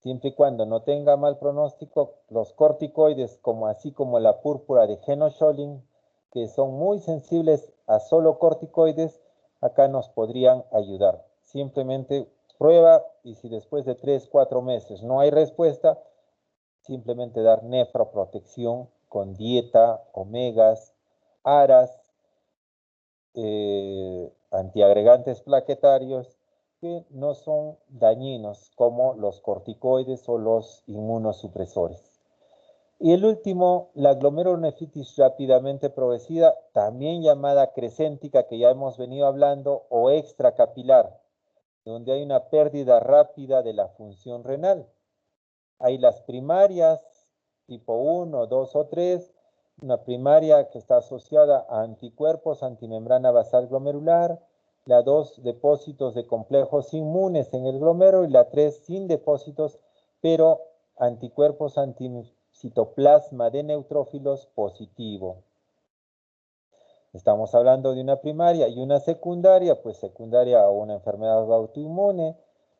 Siempre y cuando no tenga mal pronóstico, los corticoides, así como la púrpura de Genotropin, que son muy sensibles a solo corticoides, acá nos podrían ayudar. Simplemente prueba, y si después de 3-4 meses no hay respuesta, simplemente dar nefroprotección con dieta, omegas, ARAS, antiagregantes plaquetarios, que no son dañinos como los corticoides o los inmunosupresores. Y el último, la glomerulonefritis rápidamente progresiva, también llamada crescéntica, que ya hemos venido hablando, o extracapilar, donde hay una pérdida rápida de la función renal. Hay las primarias, tipo 1, 2 o 3, una primaria que está asociada a anticuerpos, antimembrana basal glomerular, la 2, depósitos de complejos inmunes en el glomérulo, y la 3, sin depósitos, pero anticuerpos anticitoplasma de neutrófilos positivo. Estamos hablando de una primaria y una secundaria, pues secundaria a una enfermedad autoinmune,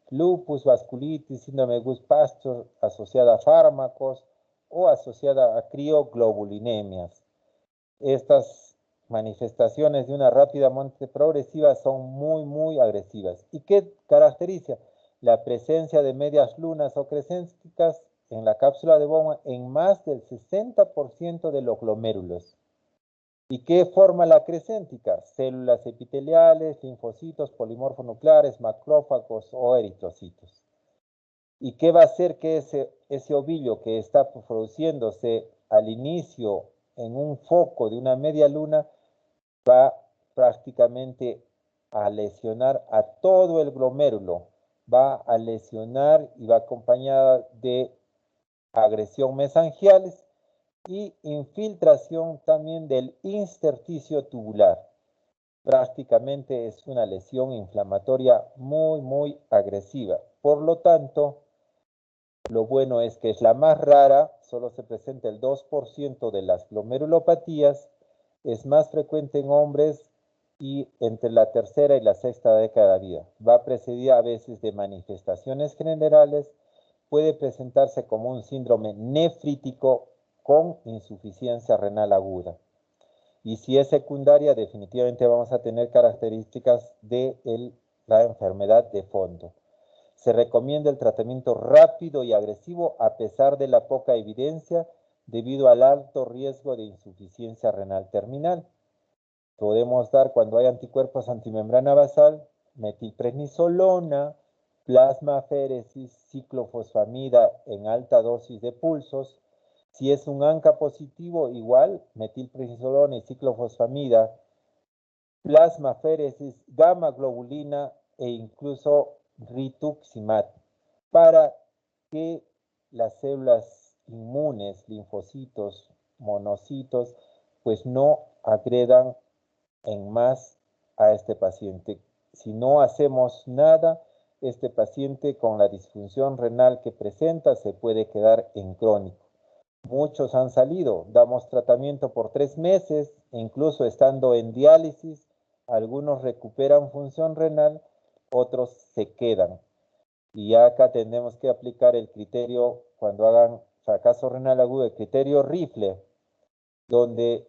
lupus, vasculitis, síndrome de Guth-Pasteur asociada a fármacos o asociada a crioglobulinemias. Estas manifestaciones de una rápida muerte progresiva son muy agresivas. ¿Y qué caracteriza? La presencia de medias lunas o crescénticas en la cápsula de Bowman en más del 60% de los glomérulos. ¿Y qué forma la crescéntica? Células epiteliales, linfocitos, polimorfonucleares, macrófagos o eritrocitos. ¿Y qué va a hacer que ese ovillo que está produciéndose al inicio en un foco de una media luna va prácticamente a lesionar a todo el glomérulo? Va a lesionar y va acompañada de agresión mesangiales y infiltración también del intersticio tubular. Prácticamente es una lesión inflamatoria muy agresiva. Por lo tanto, lo bueno es que es la más rara, solo se presenta el 2% de las glomerulopatías, es más frecuente en hombres y entre la tercera y la sexta década de vida. Va precedida a veces de manifestaciones generales, puede presentarse como un síndrome nefrítico con insuficiencia renal aguda. Y si es secundaria, definitivamente vamos a tener características de la enfermedad de fondo. Se recomienda el tratamiento rápido y agresivo a pesar de la poca evidencia debido al alto riesgo de insuficiencia renal terminal. Podemos dar, cuando hay anticuerpos antimembrana basal, metilprednisolona, plasmaféresis, ciclofosfamida en alta dosis de pulsos. Si es un ANCA positivo, igual, metilprednisolona y ciclofosfamida plasmaféresis, gamma globulina e incluso rituximab, para que las células inmunes, linfocitos, monocitos, pues no agredan en más a este paciente. Si no hacemos nada, este paciente con la disfunción renal que presenta se puede quedar en crónico. Muchos han salido, damos tratamiento por 3 meses, incluso estando en diálisis, algunos recuperan función renal, otros se quedan. Y ya acá tenemos que aplicar el criterio, cuando hagan fracaso renal agudo, el criterio Rifle, donde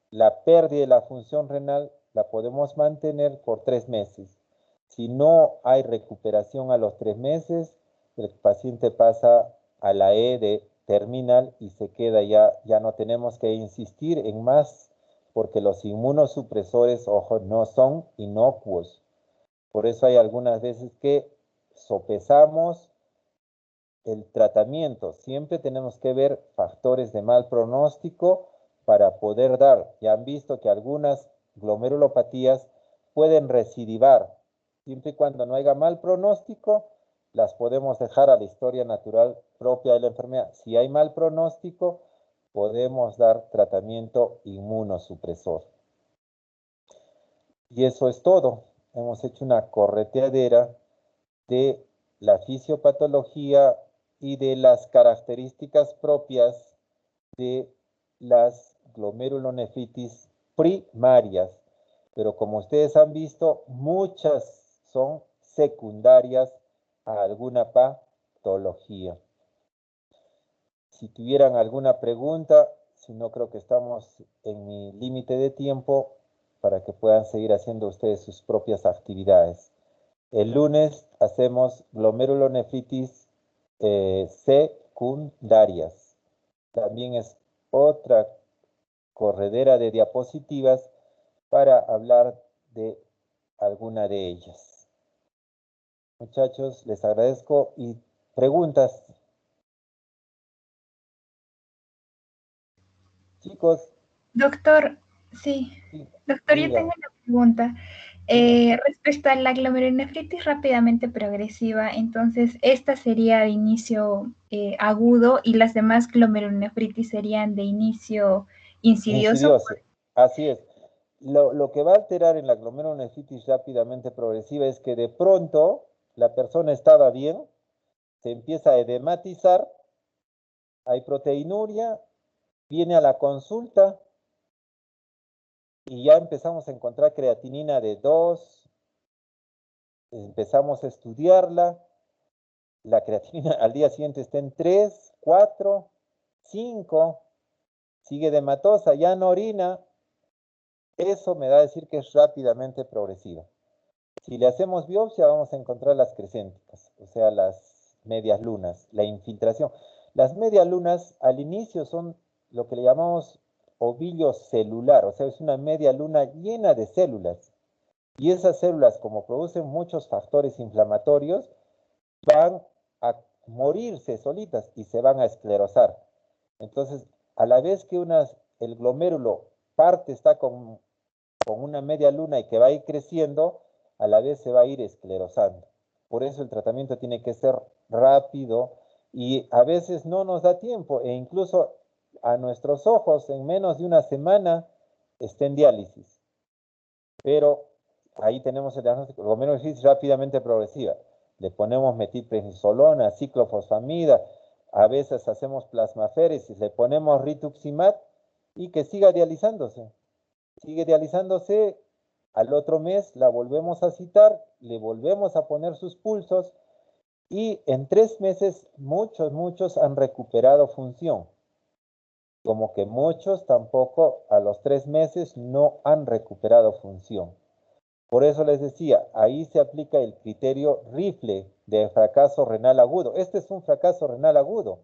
la pérdida de la función renal la podemos mantener por 3 meses. Si no hay recuperación a los 3 meses, el paciente pasa a la E de terminal y se queda ya no tenemos que insistir en más, porque los inmunosupresores, ojo, no son inocuos. Por eso hay algunas veces que sopesamos el tratamiento. Siempre tenemos que ver factores de mal pronóstico para poder dar. Ya han visto que algunas glomerulopatías pueden recidivar. Siempre y cuando no haya mal pronóstico, las podemos dejar a la historia natural propia de la enfermedad. Si hay mal pronóstico, podemos dar tratamiento inmunosupresor. Y eso es todo. Hemos hecho una correteadera de la fisiopatología y de las características propias de las glomerulonefritis primarias. Pero como ustedes han visto, muchas son secundarias a alguna patología. Si tuvieran alguna pregunta, si no, creo que estamos en mi límite de tiempo para que puedan seguir haciendo ustedes sus propias actividades. El lunes hacemos glomerulonefritis secundarias. También es otra corredera de diapositivas para hablar de alguna de ellas. Muchachos, les agradezco y preguntas. Chicos, Doctor, sí. sí, Doctor, yo digan, tengo una pregunta. digan. Respecto a la glomerulonefritis rápidamente progresiva, entonces esta sería de inicio agudo y las demás glomerulonefritis serían de inicio insidioso. Insidioso, así es. Lo que va a alterar en la glomerulonefritis rápidamente progresiva es que de pronto la persona estaba bien, se empieza a edematizar, hay proteinuria, viene a la consulta y ya empezamos a encontrar creatinina de 2, empezamos a estudiarla, la creatinina al día siguiente está en 3, 4, 5, sigue edematosa, ya no orina, eso me da a decir que es rápidamente progresiva. Si le hacemos biopsia vamos a encontrar las crecénticas, o sea, las medias lunas, la infiltración. Las medias lunas al inicio son lo que le llamamos ovillo celular, o sea, es una media luna llena de células. Y esas células, como producen muchos factores inflamatorios, van a morirse solitas y se van a esclerosar. Entonces, a la vez que el glomérulo parte está con una media luna y que va a ir creciendo, a la vez se va a ir esclerosando. Por eso el tratamiento tiene que ser rápido y a veces no nos da tiempo e incluso a nuestros ojos en menos de una semana está en diálisis. Pero ahí tenemos el diagnóstico, glomerulonefritis rápidamente progresiva. Le ponemos metilprednisolona, ciclofosfamida, a veces hacemos plasmaféresis, le ponemos rituximab y que siga dializándose. Sigue dializándose, al otro mes la volvemos a citar, le volvemos a poner sus pulsos y en 3 meses muchos han recuperado función. Como que muchos tampoco a los 3 meses no han recuperado función. Por eso les decía, ahí se aplica el criterio Rifle de fracaso renal agudo. Este es un fracaso renal agudo.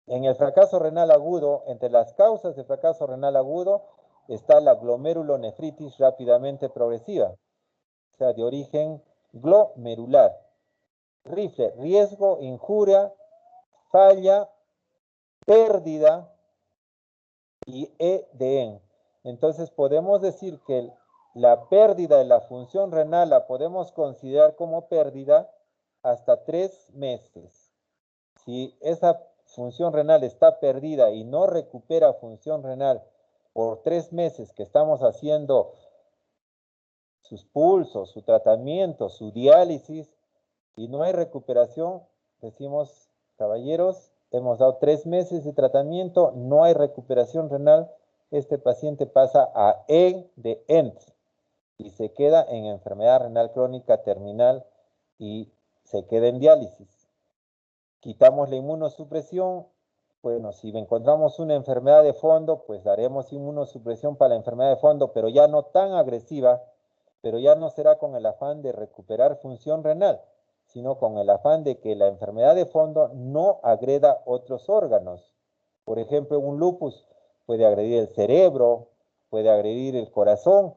En el fracaso renal agudo, entre las causas de fracaso renal agudo, está la glomerulonefritis rápidamente progresiva, o sea, de origen glomerular. Rifle, riesgo, injuria, falla, pérdida y EDN. Entonces podemos decir que la pérdida de la función renal la podemos considerar como pérdida hasta 3 meses. Si esa función renal está perdida y no recupera función renal por 3 meses que estamos haciendo sus pulsos, su tratamiento, su diálisis, y no hay recuperación, decimos, caballeros, hemos dado 3 meses de tratamiento, no hay recuperación renal, este paciente pasa a END de END y se queda en enfermedad renal crónica terminal y se queda en diálisis. Quitamos la inmunosupresión. Bueno, si encontramos una enfermedad de fondo, pues daremos inmunosupresión para la enfermedad de fondo, pero ya no tan agresiva, pero ya no será con el afán de recuperar función renal, sino con el afán de que la enfermedad de fondo no agreda otros órganos. Por ejemplo, un lupus puede agredir el cerebro, puede agredir el corazón.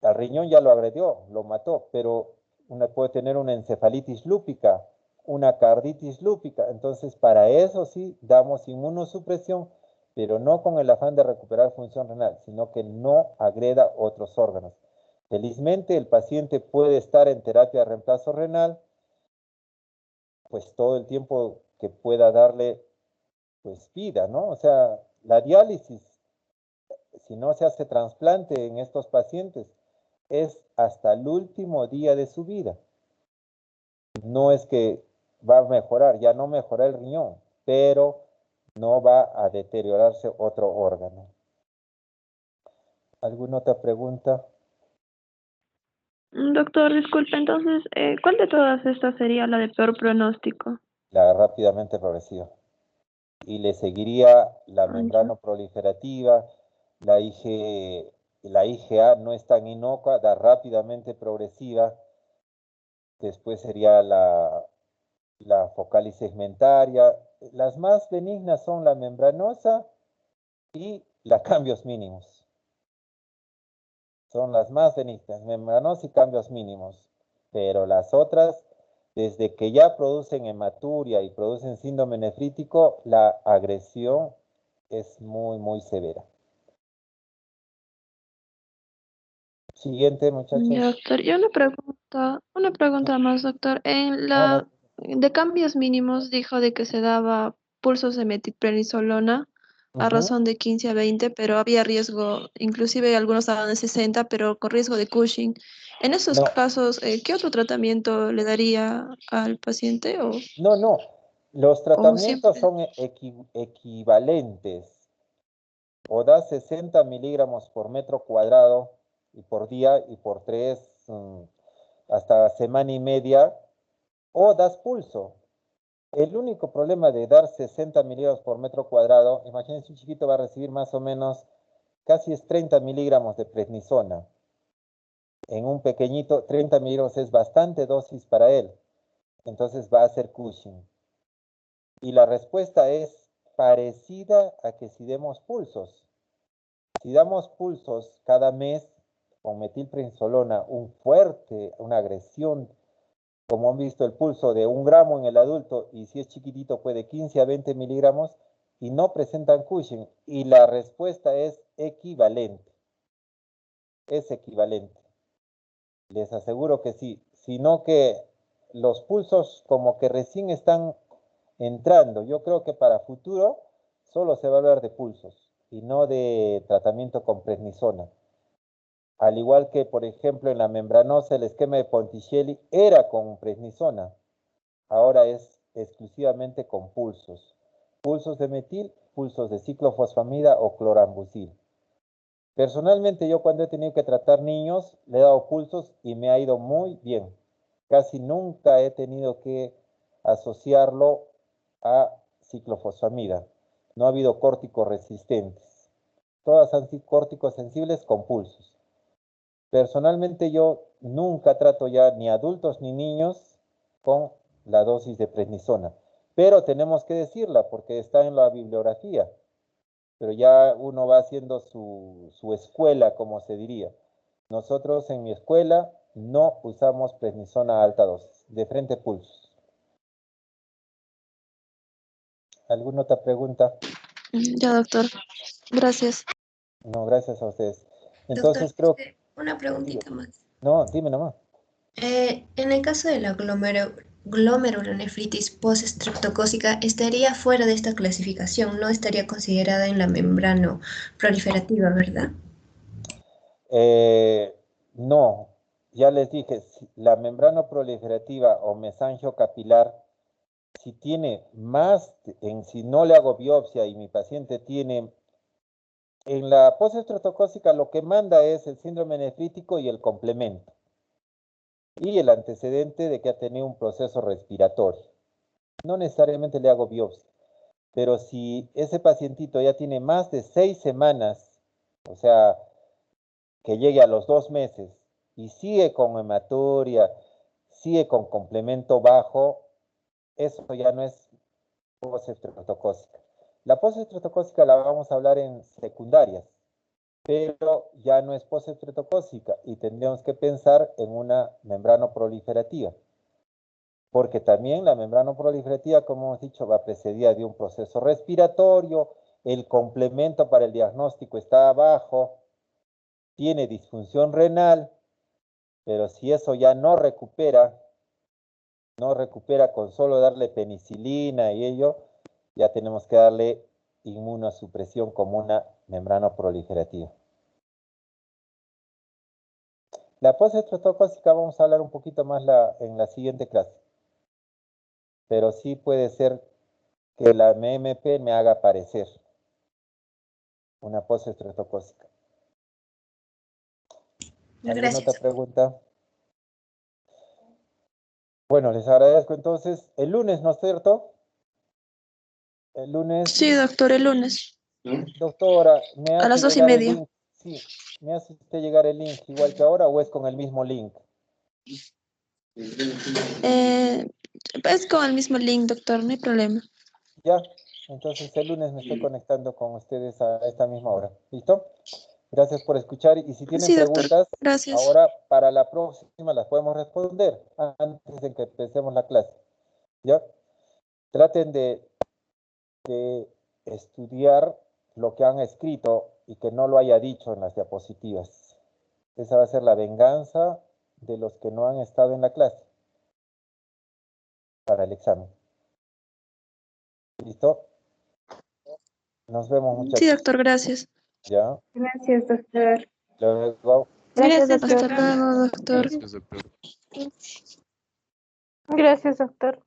Al riñón ya lo agredió, lo mató, pero puede tener una encefalitis lúpica, una carditis lúpica. Entonces, para eso sí damos inmunosupresión, pero no con el afán de recuperar función renal, sino que no agreda otros órganos. Felizmente, el paciente puede estar en terapia de reemplazo renal, pues todo el tiempo que pueda darle, pues vida, ¿no? O sea, la diálisis, si no se hace trasplante en estos pacientes, es hasta el último día de su vida. No es que va a mejorar, ya no mejora el riñón, pero no va a deteriorarse otro órgano. ¿Alguna otra pregunta? Doctor, disculpe, entonces, ¿cuál de todas estas sería la de peor pronóstico? La rápidamente progresiva. Y le seguiría la membrana proliferativa, la IgA no es tan inocua, da rápidamente progresiva. Después sería la focal segmentaria. Las más benignas son la membranosa y la cambios mínimos. Son las más benignas, membranosa y cambios mínimos. Pero las otras, desde que ya producen hematuria y producen síndrome nefrítico, la agresión es muy, muy severa. Siguiente, muchachos. Ya, doctor, y una pregunta más, doctor. En la de cambios mínimos dijo de que se daba pulsos de metilprednisolona a razón de 15 a 20, pero había riesgo, inclusive algunos daban de 60, pero con riesgo de Cushing. En esos casos, ¿qué otro tratamiento le daría al paciente? No. Los tratamientos siempre son equivalentes. O da 60 miligramos por metro cuadrado y por día y por 3 hasta semana y media, o das pulso. El único problema de dar 60 miligramos por metro cuadrado, imagínense un chiquito va a recibir más o menos casi es 30 miligramos de prednisona. En un pequeñito, 30 miligramos es bastante dosis para él. Entonces va a ser Cushing. Y la respuesta es parecida a que si demos pulsos. Si damos pulsos cada mes con metilprednisolona, una agresión, como han visto el pulso de 1 gramo en el adulto, y si es chiquitito puede 15 a 20 miligramos, y no presentan Cushing, y la respuesta es equivalente. Es equivalente. Les aseguro que sí, sino que los pulsos como que recién están entrando. Yo creo que para futuro solo se va a hablar de pulsos y no de tratamiento con prednisona. Al igual que, por ejemplo, en la membranosa, el esquema de Ponticelli era con prednisona. Ahora es exclusivamente con pulsos. Pulsos de metil, pulsos de ciclofosfamida o clorambucil. Personalmente, yo cuando he tenido que tratar niños, le he dado pulsos y me ha ido muy bien. Casi nunca he tenido que asociarlo a ciclofosfamida. No ha habido córticos resistentes. Todas han sido córticos sensibles con pulsos. Personalmente yo nunca trato ya ni adultos ni niños con la dosis de prednisona. Pero tenemos que decirla porque está en la bibliografía. Pero ya uno va haciendo su escuela, como se diría. Nosotros en mi escuela no usamos prednisona a alta dosis, de frente pulsos. ¿Alguna otra pregunta? Ya, doctor. Gracias. No, gracias a ustedes. Entonces Doctor, creo que... una preguntita más. No, dime nomás. En el caso de la glomerulonefritis post-estreptocócica, estaría fuera de esta clasificación, no estaría considerada en la membrana proliferativa, ¿verdad? No, ya les dije, la membrana proliferativa o mesangio capilar, si tiene más, si no le hago biopsia y mi paciente tiene, en la postestreptocócica lo que manda es el síndrome nefrítico y el complemento, y el antecedente de que ha tenido un proceso respiratorio. No necesariamente le hago biopsia, pero si ese pacientito ya tiene más de 6 semanas, o sea, que llegue a los 2 meses y sigue con hematuria, sigue con complemento bajo, eso ya no es postestreptocócica. La postestreptocócica la vamos a hablar en secundarias, pero ya no es postestreptocócica y tendríamos que pensar en una membrana proliferativa, porque también la membrana proliferativa, como hemos dicho, va precedida de un proceso respiratorio, el complemento para el diagnóstico está abajo, tiene disfunción renal, pero si eso ya no recupera con solo darle penicilina y ello, ya tenemos que darle inmunosupresión como una membrana proliferativa. La postestreptocócica vamos a hablar un poquito más en la siguiente clase, pero sí puede ser que la MMP me haga aparecer una postestreptocócica. ¿Alguna Gracias. otra pregunta? Bueno, les agradezco entonces. El lunes, ¿no es cierto? El lunes. Sí, doctor, el lunes. Doctora, ¿me A hace las llegar el 2:30. link? Sí, ¿me hace usted llegar el link igual que ahora o es con el mismo link? Es con el mismo link, doctor, no hay problema. Ya, entonces el lunes me estoy conectando con ustedes a esta misma hora. ¿Listo? Gracias por escuchar y si tienen Sí, doctor, preguntas, gracias. ahora para la próxima las podemos responder antes de que empecemos la clase. ¿Ya? Traten de estudiar lo que han escrito y que no lo haya dicho en las diapositivas. Esa va a ser la venganza de los que no han estado en la clase para el examen. ¿Listo? Nos vemos, Sí, muchachos. doctor, gracias. ¿Ya? Gracias, doctor. Luego. Gracias, Hasta doctor. luego, doctor. Gracias, doctor. Gracias, doctor.